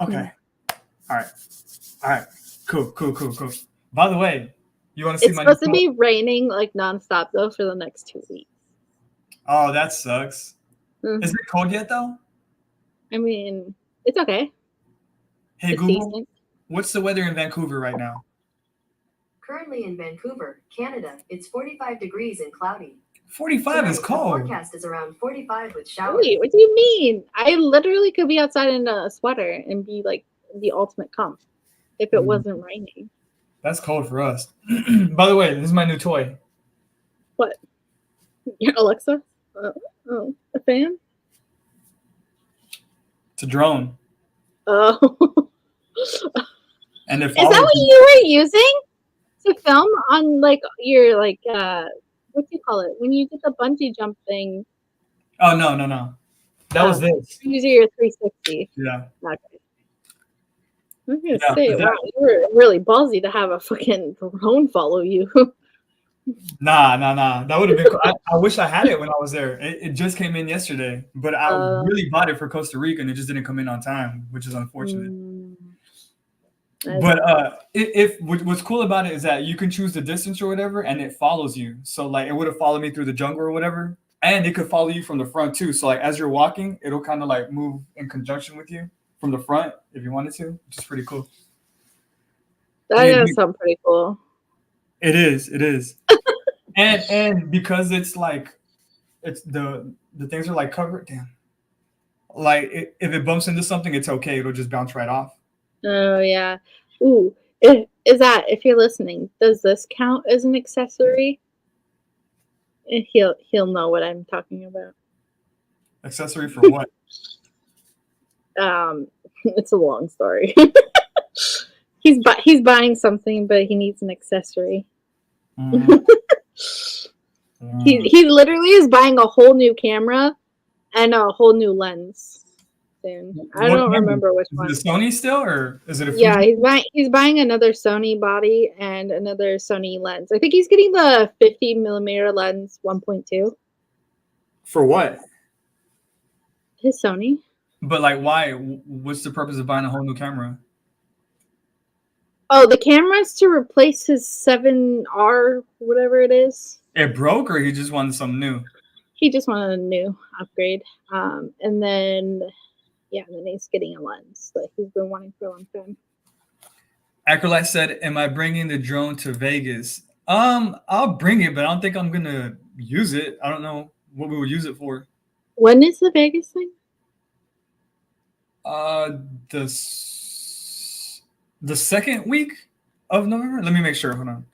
Okay. All right. Cool. By the way, you want to see it's my? It's supposed to be raining like nonstop though for the next 2 weeks. Oh, that sucks. Mm-hmm. Is it cold yet though? I mean, it's okay. Hey Google, what's the weather in Vancouver right now? Currently in Vancouver, Canada, it's 45 degrees and cloudy. 45 Tonight, is cold. The forecast is around 45 with showers. Wait, what do you mean? I literally could be outside in a sweater and be like the ultimate comp if it wasn't raining. That's cold for us. By the way, this is my new toy. What? Your Alexa? Oh, a fan? It's a drone. Oh. And is that what you were using to film on like your like what do you call it when you did the bungee jump thing? Oh no, that was this. Using your 360. Yeah. Okay. I was gonna say, wow, you were really ballsy to have a fucking drone follow you. Nah. That would have been cool. I wish I had it when I was there. It just came in yesterday, but I really bought it for Costa Rica and it just didn't come in on time, which is unfortunate. But what's cool about it is that you can choose the distance or whatever, and it follows you. So like it would have followed me through the jungle or whatever, and it could follow you from the front too. So like as you're walking, it'll kind of like move in conjunction with you from the front if you wanted to, which is pretty cool. That does sound pretty cool. It is. and because it's like it's the things are like covered. Damn. Like if it bumps into something, it's okay. It'll just bounce right off. Oh yeah. Ooh, is that if you're listening? Does this count as an accessory? He'll know what I'm talking about. Accessory for what? It's a long story. He's buying something, but he needs an accessory. He literally is buying a whole new camera and a whole new lens. Soon. I don't remember which one. Is it a Sony still, or is it a? Yeah, he's buying another Sony body and another Sony lens. I think he's getting the 50mm lens 1.2. For what? His Sony. But like, why? What's the purpose of buying a whole new camera? Oh, the camera's to replace his 7R, whatever it is. It broke, or he just wanted something new? He just wanted a new upgrade. And then he's getting a lens that he's been wanting for a long time. Acrolite said, "Am I bringing the drone to Vegas?" I'll bring it, but I don't think I'm gonna use it. I don't know what we would use it for. When is the Vegas thing? The second week of November. Let me make sure. Hold on.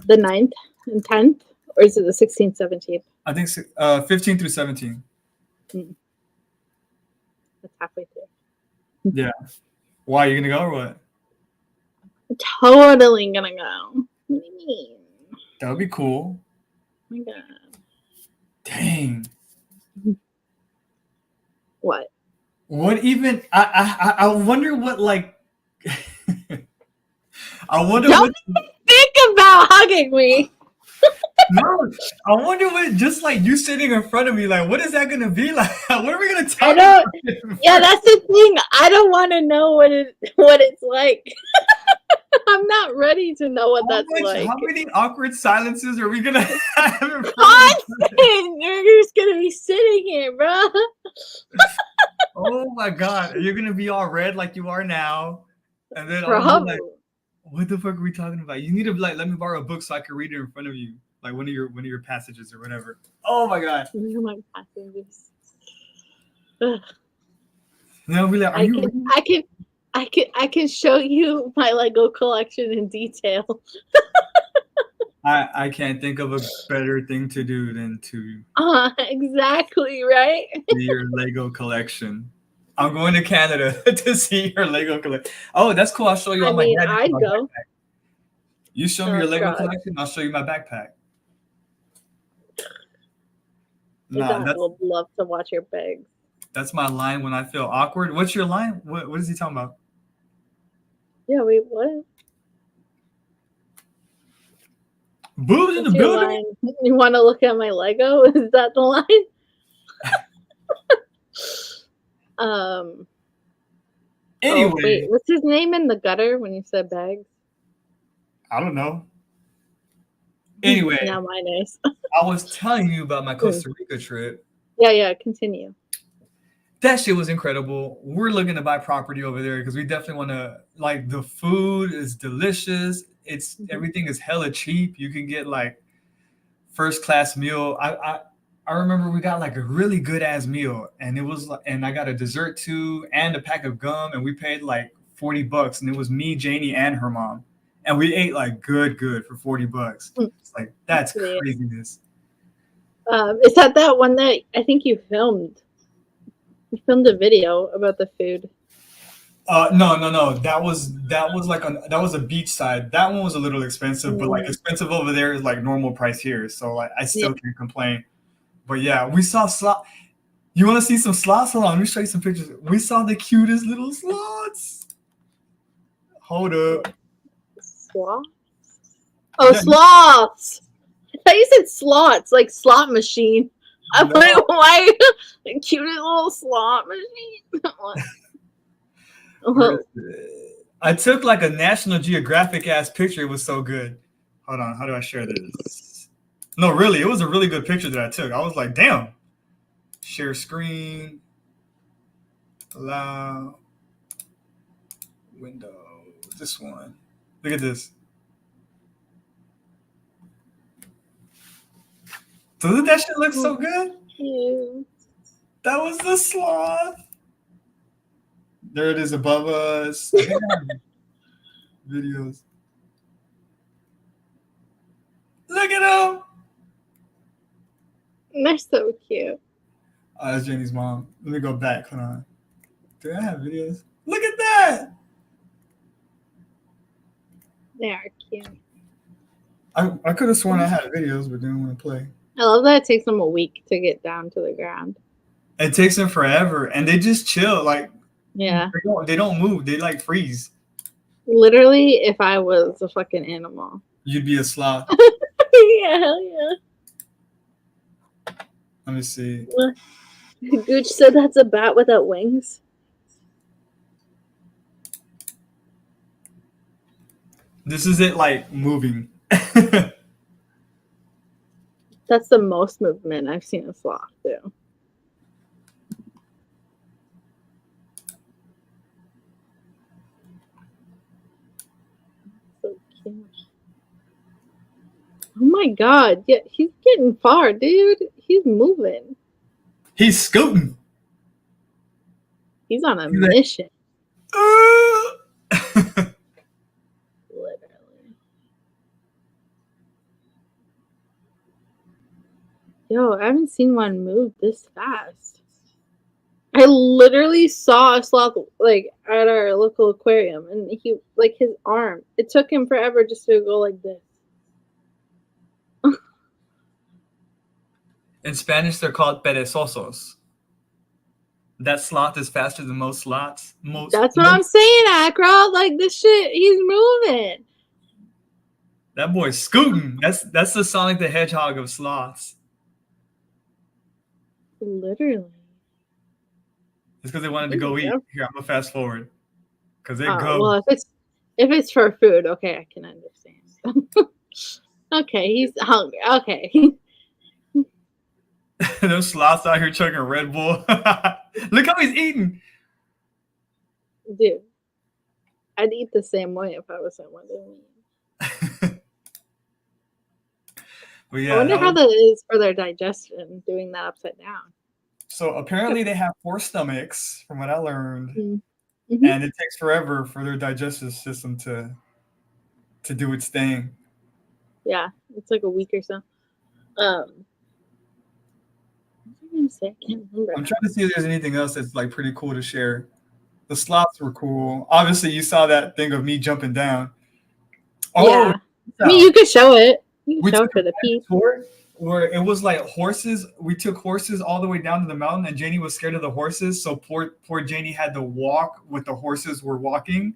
The 9th and 10th, or is it the 16th, 17th? I think 15 through 17. That's halfway through. Yeah. Why, you gonna go or what? Totally gonna go. What do you mean? That would be cool. Oh my god. Dang. What? What even? I wonder what like. I wonder Don't what. think about hugging me. No, I wonder what. Just like you sitting in front of me, like what is that gonna be like? What are we gonna talk I don't. about? Yeah, that's the thing. I don't want to know what it's like. I'm not ready to know what that's like. How many awkward silences are we gonna have in front of Constant. You're just gonna be sitting here, bro. Oh my god, you're gonna be all red like you are now, and then I'm gonna be Probably. like, what the fuck are we talking about? You need to like let me borrow a book so I can read it in front of you, like one of your passages or whatever. Oh my god. Oh my passengers. Ugh. And I'll be like, are you reading? I can show you my Lego collection in detail. I can't think of a better thing to do than to Exactly, right? see your Lego collection. I'm going to Canada to see your Lego collection. Oh, that's cool. I'll show you I all my mean, gadgets I'd in my go. backpack. You show me Oh, your Lego God. collection, I'll show you my backpack. I Nah, would love to watch your bags. that's my line when I feel awkward. What's your line? What is he talking about? Yeah, wait, what? Boobs in the What's your building. line? You want to look at my Lego? Is that the line? Anyway, Oh, wait, what's his name in the gutter when you said bags? I don't know. Anyway, Now mine is. I was telling you about my Costa Rica trip. Yeah, continue. That shit was incredible. We're looking to buy property over there because we definitely want to. Like the food is delicious. It's everything is hella cheap. You can get like first class meal. I remember we got like a really good ass meal, and it was and I got a dessert too and a pack of gum, and we paid like $40, and it was me, Janie, and her mom, and we ate like good for $40. It's like that's craziness. Is that one that I think you filmed? You filmed a video about the food. No. That was like that was a beach side. That one was a little expensive, but like expensive over there is like normal price here. So like I still can't complain. But yeah, we saw slot. You want to see some slots? Hold on, let me show you some pictures. We saw the cutest little slots. Hold up. Sloths? Oh, yeah. Sloths! I thought you said slots, like slot machine. I'm like, why? The cutest little slot machine. I took like a National Geographic ass picture. It was so good. Hold on, how do I share this? No, really, it was a really good picture that I took. I was like, damn. Share screen. Allow. Window. This one. Look at this. Doesn't that shit look so good? Cute. That was the sloth. There it is above us. Videos. Look at them. They're so cute. Oh, that's Jenny's mom. Let me go back. Hold on. Do I have videos? Look at that. They are cute. I could have sworn I had videos, but didn't want to play. I love that it takes them a week to get down to the ground. It takes them forever, and they just chill. Like, yeah, they don't move. They like freeze. Literally, if I was a fucking animal, you'd be a sloth. Yeah, hell yeah. Let me see. Gooch said that's a bat without wings. This is it, like moving. That's the most movement I've seen a sloth do. So cute. Oh my god, yeah, he's getting far, dude. He's moving. He's scooting. He's on a mission. Literally. Yo, I haven't seen one move this fast. I literally saw a sloth like at our local aquarium, and he like his arm. It took him forever just to go like this. In Spanish, they're called perezosos. That sloth is faster than most sloths. That's what I'm saying, Acro. Like this shit, he's moving. That boy's scooting. That's the Sonic the Hedgehog of sloths. Literally. It's because they wanted to go eat. Here, I'm gonna fast forward. Because they go. Well, if it's for food, okay, I can understand. Okay, he's hungry. Okay. Those sloths out here chugging Red Bull. Look how he's eating. Dude, I'd eat the same way if I was someone doing it. Well, yeah, I wonder how that is for their digestion, doing that upside down. So apparently they have 4 stomachs, from what I learned, Mm-hmm. and it takes forever for their digestive system to do its thing. Yeah, it's like a week or so. What was I gonna say? I can't remember. I'm trying to see if there's anything else that's like pretty cool to share. The sloths were cool. Obviously, you saw that thing of me jumping down. Oh, yeah. I mean, you could show it. You We can show it took for the a peeps. tour where it was like horses. We took horses all the way down to the mountain, and Janie was scared of the horses, so poor Janie had to walk with the horses were walking,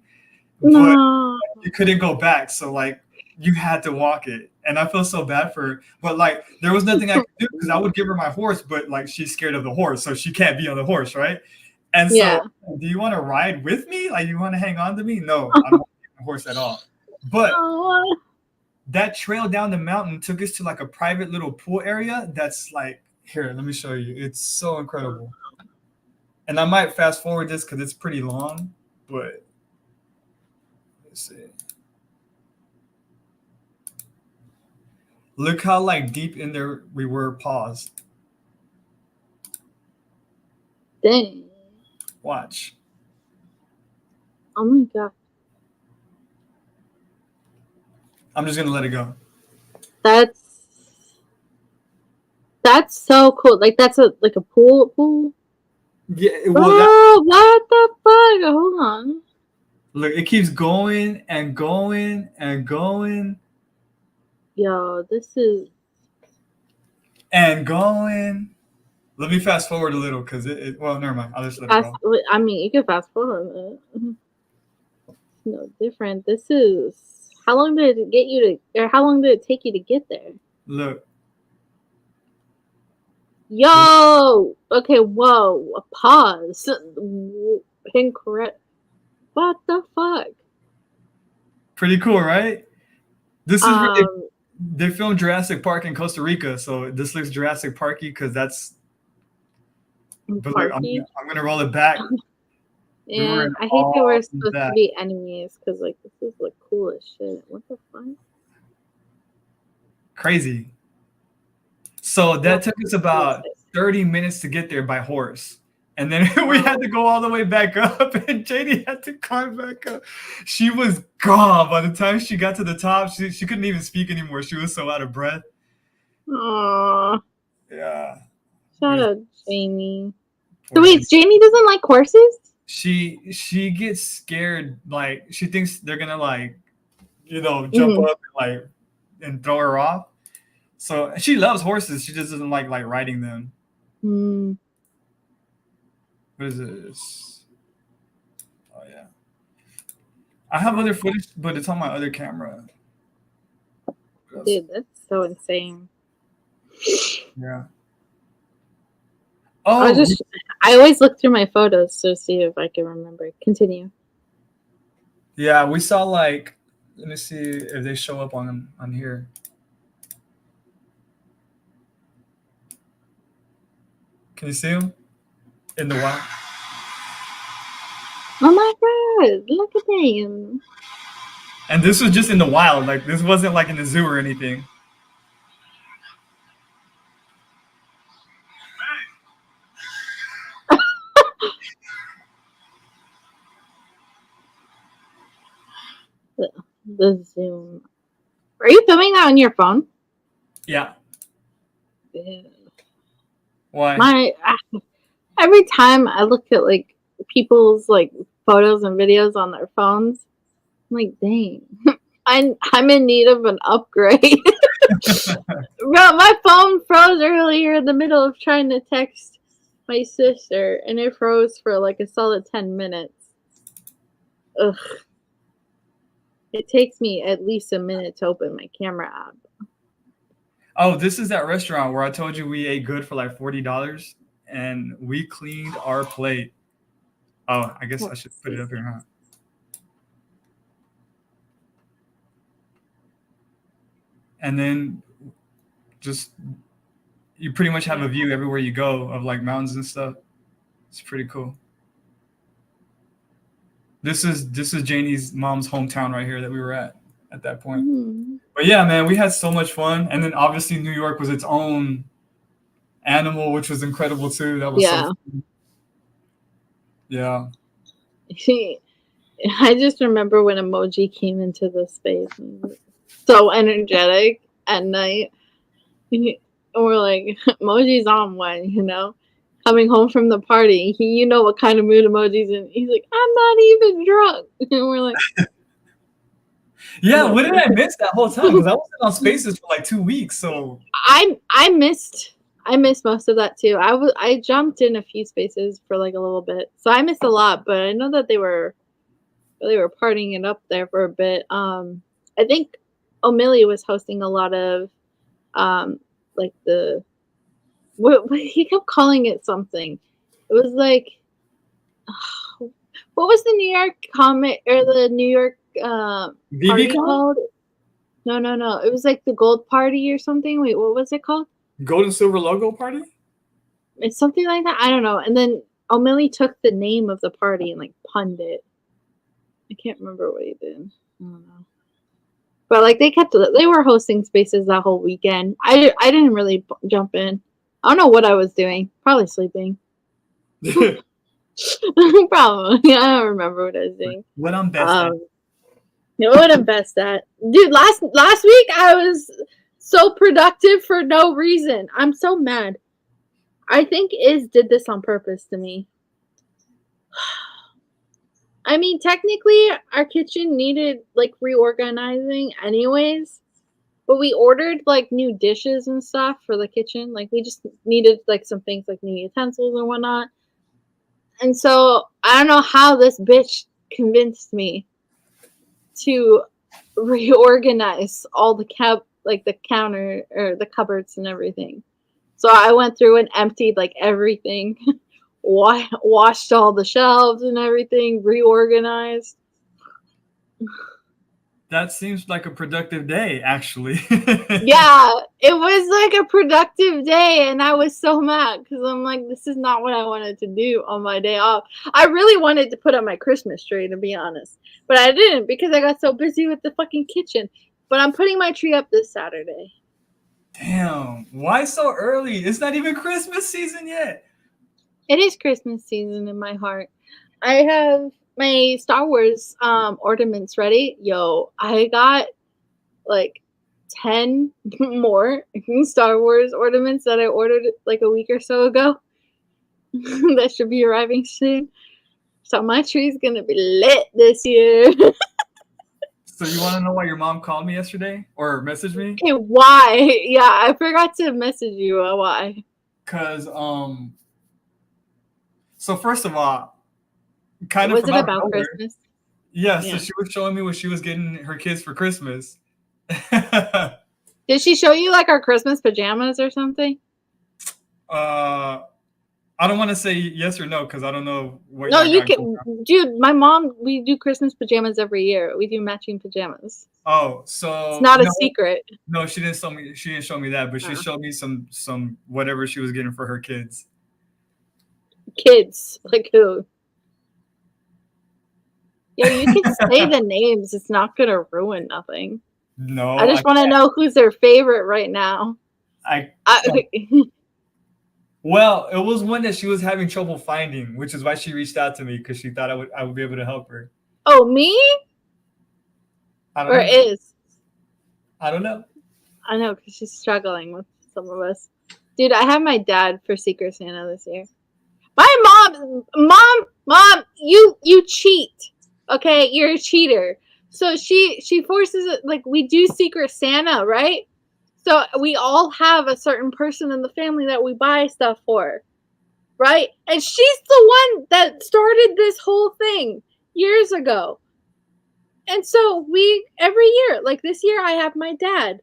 but No. you couldn't go back, so like you had to walk it. And I feel so bad for her, but like there was nothing I could do because I would give her my horse, but like she's scared of the horse, so she can't be on the horse, right? And so, Yeah. do you want to ride with me? Like, you want to hang on to me? No, I don't want to get the horse at all. But Oh. that trail down the mountain took us to like a private little pool area that's like, here, let me show you. It's so incredible. And I might fast forward this because it's pretty long, but let's see. Look how like deep in there we were paused. Dang. Watch. Oh my god. I'm just gonna let it go. That's so cool. Like that's like a pool. Yeah, Oh, what the fuck? Hold on. Look, it keeps going and going and going Yo, this is and going. Let me fast forward a little because well, never mind. I'll just let it go. I mean, you can fast forward. It's no different. This is how long did it get you to, or how long did it take you to get there? Look, Yo, okay, whoa, pause. Incorrect. What the fuck? pretty cool, right? This is really, Um, they filmed Jurassic Park in Costa Rica, so this looks Jurassic Parky because that's. But look, I'm Parky? gonna roll it back. We were And in I hate that we're awe of supposed that. to be enemies because like this is like cool as shit. What the fuck? Crazy. So that took us about Bullshit. 30 minutes to get there by horse. And then we had to go all the way back up, and Janie had to climb back up. She was gone. By the time she got to the top, she couldn't even speak anymore. She was so out of breath. Aw, Yeah. shout out Jamie. So Poor wait, Jamie doesn't like horses? she gets scared, like she thinks they're gonna like, jump up and like and throw her off. So she loves horses. She just doesn't like riding them. Hmm. What is this? Oh yeah. I have other footage, but it's on my other camera. What else? Dude, that's so insane. Yeah. Oh, I always look through my photos to see if I can remember. Continue. yeah. We saw like. Let me see if they show up on here. Can you see them in the wild? Oh my god, look at them. And this was just in the wild. Like this wasn't like in the zoo or anything. The Zoom. Are you filming that on your phone? Yeah. Yeah. Why? Every time I look at like people's like photos and videos on their phones, I'm like, dang, I'm in need of an upgrade. Bro, my phone froze earlier in the middle of trying to text my sister, and it froze for like a solid 10 minutes. Ugh. It takes me at least a minute to open my camera app. Oh, this is that restaurant where I told you we ate good for like $40 and we cleaned our plate. Oh, I guess I should put it up here, huh? And then just you pretty much have a view everywhere you go of like mountains and stuff. It's pretty cool. This is Janie's mom's hometown right here that we were at that point. Mm-hmm. But yeah, man, we had so much fun. And then obviously New York was its own animal, which was incredible too. That was so fun. Yeah. I just remember when Emoji came into the space. So energetic at night. And we're like, Emoji's on one, you know? Coming home from the party. You know what kind of mood Emoji's in. He's like, I'm not even drunk. And we're like... Yeah, what did I miss that whole time? Because I wasn't on Spaces for like 2 weeks, so... I missed most of that too. I jumped in a few spaces for like a little bit. So I missed a lot, but I know that they were partying it up there for a bit. I think O'Malley was hosting a lot of like the he kept calling it something. It was like what was the New York comic or the New York party called? No. It was like the Gold Party or something. Wait, what was it called? Gold and Silver Logo Party? It's something like that. I don't know. And then O'Malley took the name of the party and like punned it. I can't remember what he did. I don't know. But like they were hosting spaces that whole weekend. I didn't really jump in. I don't know what I was doing. Probably sleeping. Probably. I don't remember what I was doing. What I'm best at. What I'm best at. Dude, last week I was so productive for no reason. I'm so mad. I think Iz did this on purpose to me. I mean, technically, our kitchen needed, like, reorganizing anyways. But we ordered, like, new dishes and stuff for the kitchen. Like, we just needed, like, some things like new utensils and whatnot. And so, I don't know how this bitch convinced me to reorganize all the the counter or the cupboards and everything. So I went through and emptied, like, everything. Washed all the shelves and everything, reorganized. That seems like a productive day, actually. Yeah, it was like a productive day, and I was so mad because I'm like, this is not what I wanted to do on my day off. I really wanted to put up my Christmas tree, to be honest, but I didn't because I got so busy with the fucking kitchen. But I'm putting my tree up this Saturday. Damn, why so early? It's not even Christmas season yet. It is Christmas season in my heart. I have my Star Wars ornaments ready. Yo, I got like 10 more Star Wars ornaments that I ordered like a week or so ago. That should be arriving soon. So my tree's gonna be lit this year. So you want to know why your mom called me yesterday or messaged me? Okay, why? Yeah, I forgot to message you. Why? Because so first of all, kind was of it about Christmas? Yeah, so she was showing me what she was getting her kids for Christmas. Did she show you like our Christmas pajamas or something? I don't want to say yes or no because I don't know what. No, you can, dude. My mom, we do Christmas pajamas every year. We do matching pajamas. Oh, so it's not a secret. No, she didn't show me. She didn't show me that, but she showed me some whatever she was getting for her kids. Kids, like who? Yeah, you can say the names. It's not gonna ruin nothing. No, I just want to know who's their favorite right now. Well, it was one that she was having trouble finding, which is why she reached out to me because she thought I would be able to help her. Oh, me? Or Iz? I don't know. I know because she's struggling with some of us. Dude, I have my dad for Secret Santa this year. My mom, you cheat. Okay, you're a cheater. So she forces it, like, we do Secret Santa, right? So we all have a certain person in the family that we buy stuff for, right? And she's the one that started this whole thing years ago. And so we every year, like this year, I have my dad.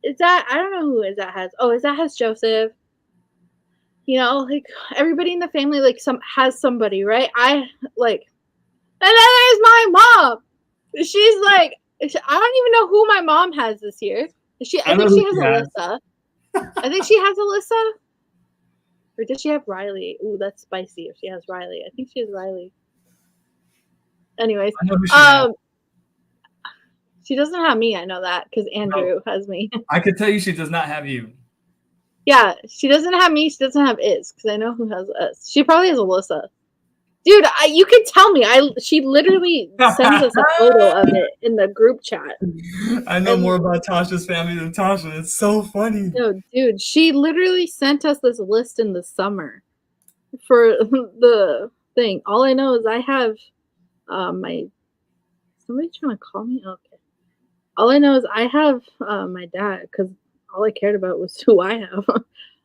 I don't know who Izzat has. Oh, Izzat has Joseph. You know, like everybody in the family, like has somebody, right? And then there's my mom. She's like, I don't even know who my mom has this year. I think she has Alyssa. I think she has Alyssa. Or does she have Riley? Ooh, that's spicy if she has Riley. I think she has Riley. Anyways, I know who she has. She doesn't have me, I know that, because Andrew has me. I could tell you she does not have you. Yeah, she doesn't have me. She doesn't have Iz, because I know who has us. She probably has Alyssa. Dude, you can tell me. She literally sends us a photo of it in the group chat. I know more about Tasha's family than Tasha. It's so funny. No, dude, she literally sent us this list in the summer for the thing. All I know is I have somebody trying to call me? Okay. All I know is I have my dad, because all I cared about was who I have.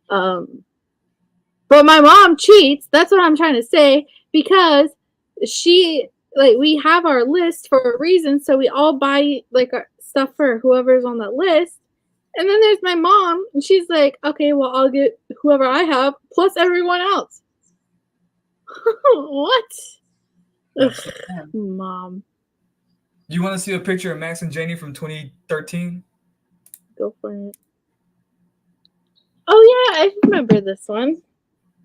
But my mom cheats. That's what I'm trying to say, because we have our list for a reason, so we all buy like our stuff for whoever's on that list. And then there's my mom, and she's like, okay, well, I'll get whoever I have plus everyone else. What? Ugh, Mom. You want to see a picture of Max and Janie from 2013? Go for it. Oh, yeah, I remember this one.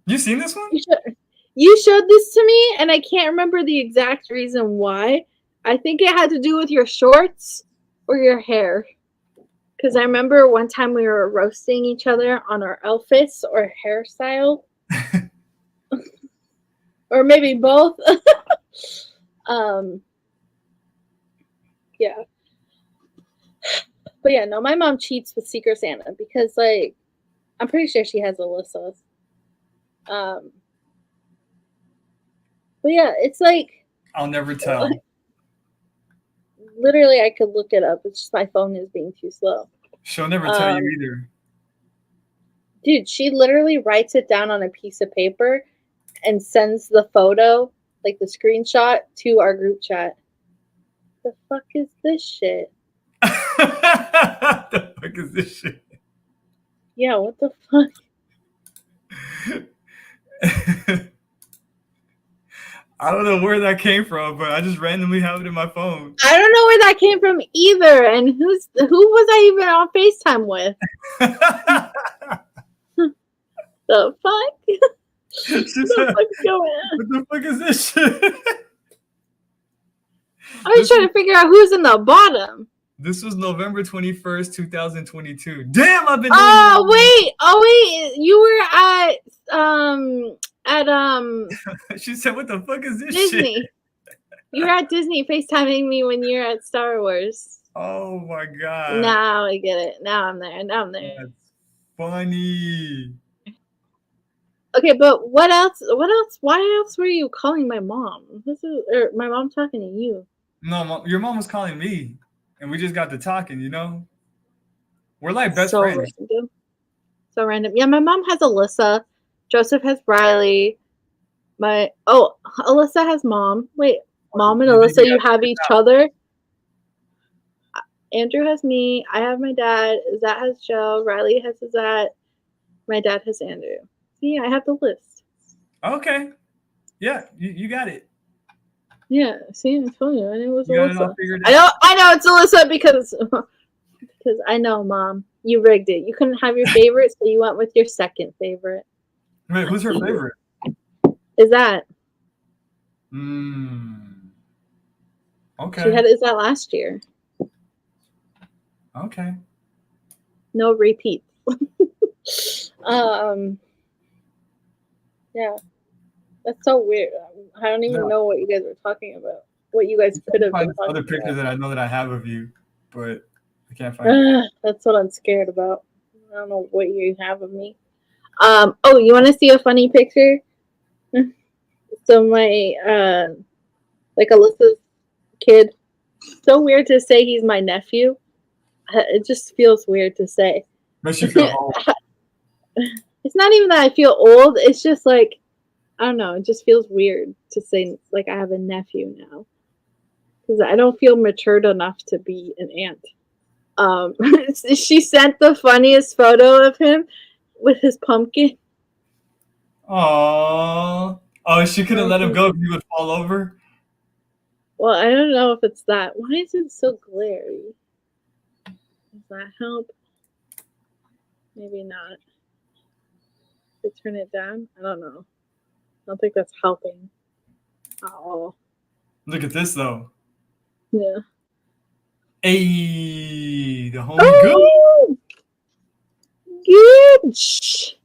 You seen this one? You showed this to me, and I can't remember the exact reason why. I think it had to do with your shorts or your hair. Because I remember one time we were roasting each other on our outfits or hairstyle. Or maybe both. Yeah. But yeah, no, my mom cheats with Secret Santa because, like, I'm pretty sure she has Alyssa. But yeah, it's like, I'll never tell. Literally, I could look it up. It's just my phone is being too slow. She'll never tell you either. Dude, she literally writes it down on a piece of paper and sends the photo, like the screenshot, to our group chat. The fuck is this shit? The fuck is this shit? Yeah, what the fuck? I don't know where that came from, but I just randomly have it in my phone. I don't know where that came from either. And who was I even on FaceTime with? The fuck? What the fuck's going on? What the fuck is this shit? I was trying to figure out who's in the bottom. This was November 21st, 2022. Damn, I've been. Oh wait, you were at She said, "What the fuck is this Disney. shit?" You were at Disney FaceTiming me when you were at Star Wars. Oh my god. Now I get it. Now I'm there. That's funny. Okay, but what else? Why else were you calling my mom? Or my mom talking to you? No, your mom was calling me, and we just got to talking. You know, we're like best So friends. random. So random. Yeah, my mom has Alyssa. Joseph has Riley. Alyssa has mom. Wait, mom and Alyssa, you have each other. Andrew has me. I have my dad. Zat has Joe. Riley has Zat. My dad has Andrew. See, I have the list. Okay. Yeah, you got it. Yeah, see, I told you. I knew it was You got it Alyssa. all figured out. I know it's Alyssa because I know, Mom. You rigged it. You couldn't have your favorite, so you went with your second favorite. Wait, who's her favorite? Is that? Okay. She had Is that last year. Okay. No repeats. Yeah. That's so weird. I don't even know what you guys were talking about. What you guys could have been talking other pictures about. that I know that I have of you, but I can't find it. That's what I'm scared about. I don't know what you have of me. Oh, you want to see a funny picture? So my like Alyssa's kid. So weird to say he's my nephew. It just feels weird to say. Makes you feel old. It's not even that I feel old. It's just like, I don't know. It just feels weird to say like I have a nephew now, because I don't feel matured enough to be an aunt. She sent the funniest photo of him with his pumpkin. Aww. Oh, she couldn't let him go because he would fall over. Well, I don't know if it's that. Why is it so glary? Does that help? Maybe not. They turn it down? I don't know. I don't think that's helping at all. Look at this though. Yeah. Hey, the homie good. Oh! Gooch!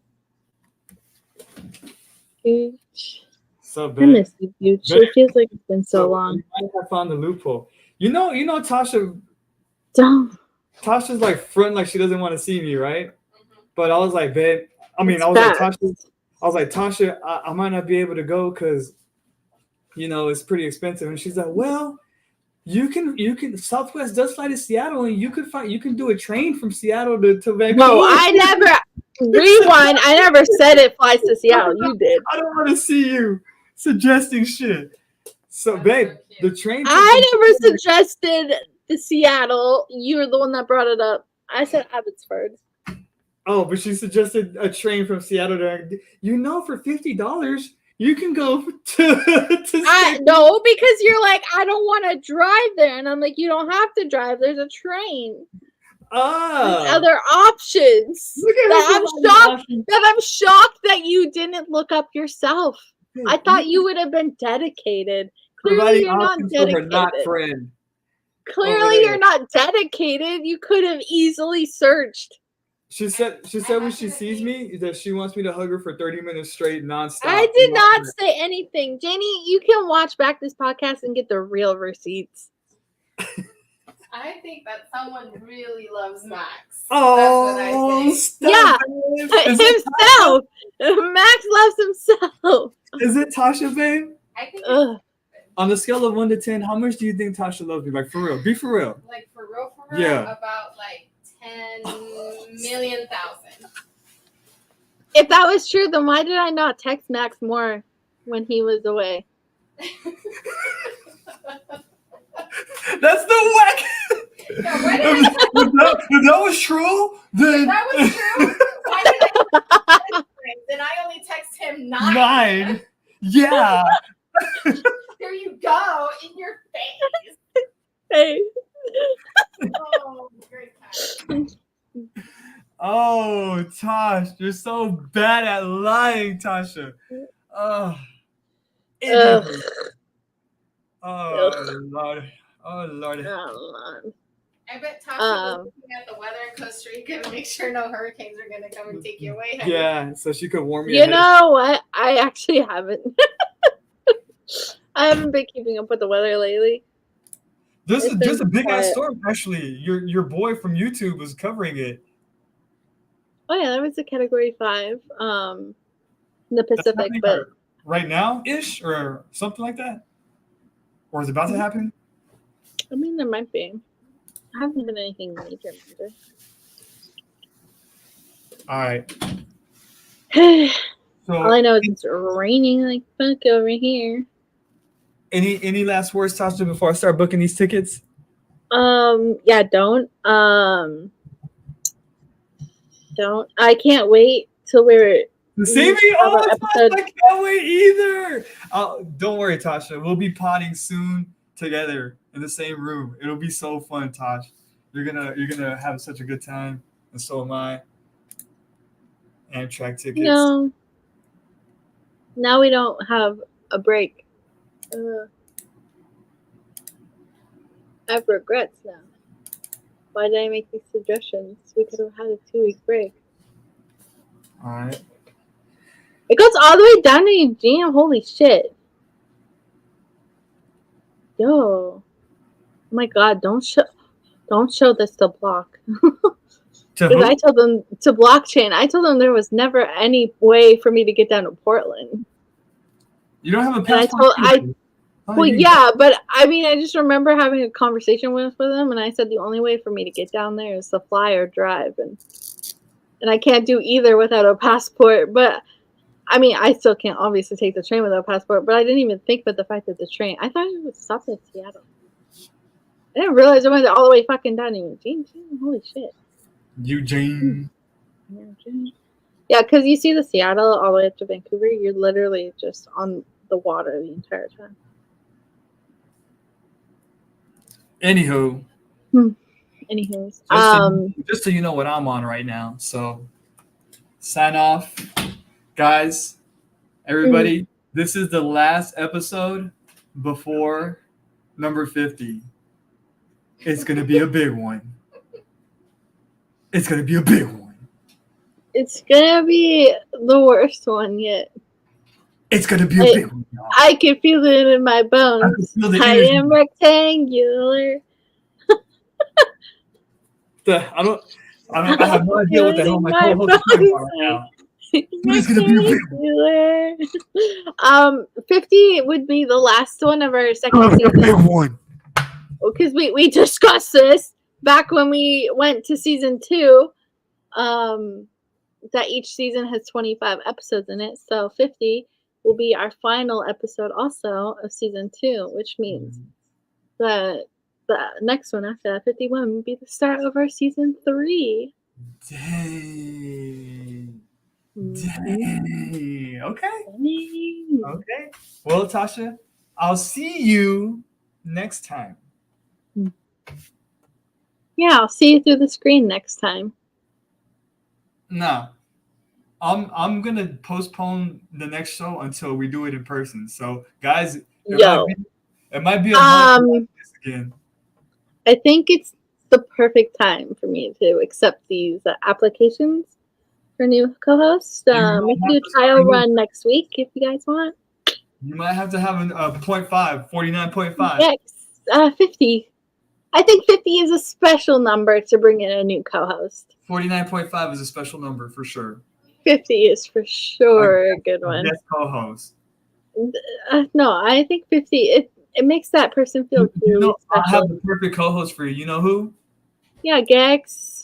Gooch. So I bad. miss you, Gooch. It feels like it's been so long. You might have found the loophole. You know, Tasha. Don't. Tasha's like fronting like she doesn't want to see me, right? But I was like, babe. It's Like, fast. Tasha, I might not be able to go because, it's pretty expensive. And she's like, well, you can. Southwest does fly to Seattle, and you can do a train from Seattle to Vancouver. No, I never. Rewind. I never said it flies to Seattle. You did. I don't want to see you suggesting shit. So, babe, the train. I never suggested the Seattle. You were the one that brought it up. I said Abbotsford. Oh, but she suggested a train from Seattle to. For $50, you can go to. No, because you're like, I don't want to drive there, and I'm like, you don't have to drive. There's a train. There's other options. I'm shocked that you didn't look up yourself. I thought you would have been dedicated. Clearly, you're not dedicated. Not friend. Clearly, you're not dedicated. You could have easily searched. She said when she sees me that she wants me to hug her for 30 minutes straight, nonstop. I did not say anything. Janie, you can watch back this podcast and get the real receipts. I think that someone really loves Max. Oh, that's what I think. Himself. Max loves himself. Is it Tasha, babe? I think on the scale of 1 to 10, how much do you think Tasha loves me? Like, for real. Be for real. Like, for real, Yeah. about, like, 10,000,000. If that was true, then why did I not text Max more when he was away? That's the whack. Yeah, why did I text if that was true, then. If that was true, why did I text him? Then I only text him 9. 9. Yeah. There you go, in your face. Hey. Oh, great time. Oh, Tosh, you're so bad at lying, Tasha. Oh, Ugh. oh Lord. Oh Lord. I bet Tasha was looking at the weather in Costa Rica to make sure no hurricanes are going to come and take you away. Yeah, so she could warn me. You know what? I actually haven't. I haven't been keeping up with the weather lately. There's a big ass storm. Actually, your boy from YouTube was covering it. Oh yeah, that was a Category 5 in the Pacific, but right now ish or something like that, or is it about to happen? I mean, there might be. I haven't been anything major. All right. So all I know is it's raining like fuck over here. Any last words, Tasha, before I start booking these tickets? Yeah, don't. Don't. I can't wait till we're. See me? Oh, I can't wait either. Don't worry, Tasha. We'll be potting soon together in the same room. It'll be so fun, Tosh. You're gonna have such a good time, and so am I. Amtrak tickets. No. Now we don't have a break. I have regrets now. Why did I make these suggestions? We could have had a 2-week break. All right. It goes all the way down to Eugene. Holy shit. Yo. Oh my god, don't show this to Block. To Because who? I told them to blockchain. I told them there was never any way for me to get down to Portland. You don't have a And I passport. told either. How well, do you- yeah, but I mean, I just remember having a conversation with them, and I said the only way for me to get down there is to fly or drive, and I can't do either without a passport. But I mean, I still can't obviously take the train without a passport. But I didn't even think about the fact that the train. I thought it would stop in Seattle. I didn't realize it went all the way fucking down to Eugene. Holy shit. Eugene. Yeah, because you see the Seattle all the way up to Vancouver, you're literally just on the water the entire time. Anywho, Anywho's, just so you know what I'm on right now. So sign off, guys. Everybody, this is the last episode before number 50. It's gonna be a big one. It's gonna be a big one. it's gonna be the worst one yet. It's gonna be a big one, y'all. I can feel it in my bones. feel the I energy. am rectangular. I have no idea what the hell my co-host is talking about right now. But it's gonna be a big one. 50 would be the last one of our It's second gonna be a season. big one. Because we discussed this back when we went to season 2. That each season has 25 episodes in it. So 50 will be our final episode also of season 2, which means that the next one after that, 51, will be the start of our season 3. Dang. Mhm. Dang. Okay. Dang. Okay. Well, Tasha, I'll see you next time. Yeah, I'll see you through the screen next time. No. I'm gonna postpone the next show until we do it in person. So guys, it might be a month like this again. I think it's the perfect time for me to accept these applications for new co-hosts. We can do a trial run next week if you guys want. You might have to have a 49.5. Yes, 50. I think 50 is a special number to bring in a new co-host. 49.5 is a special number for sure. 50 is for sure a good one. Yes, co-host. No, I think 50. It makes that person feel really I special. have the perfect co-host for you. You know who? Yeah, Gex.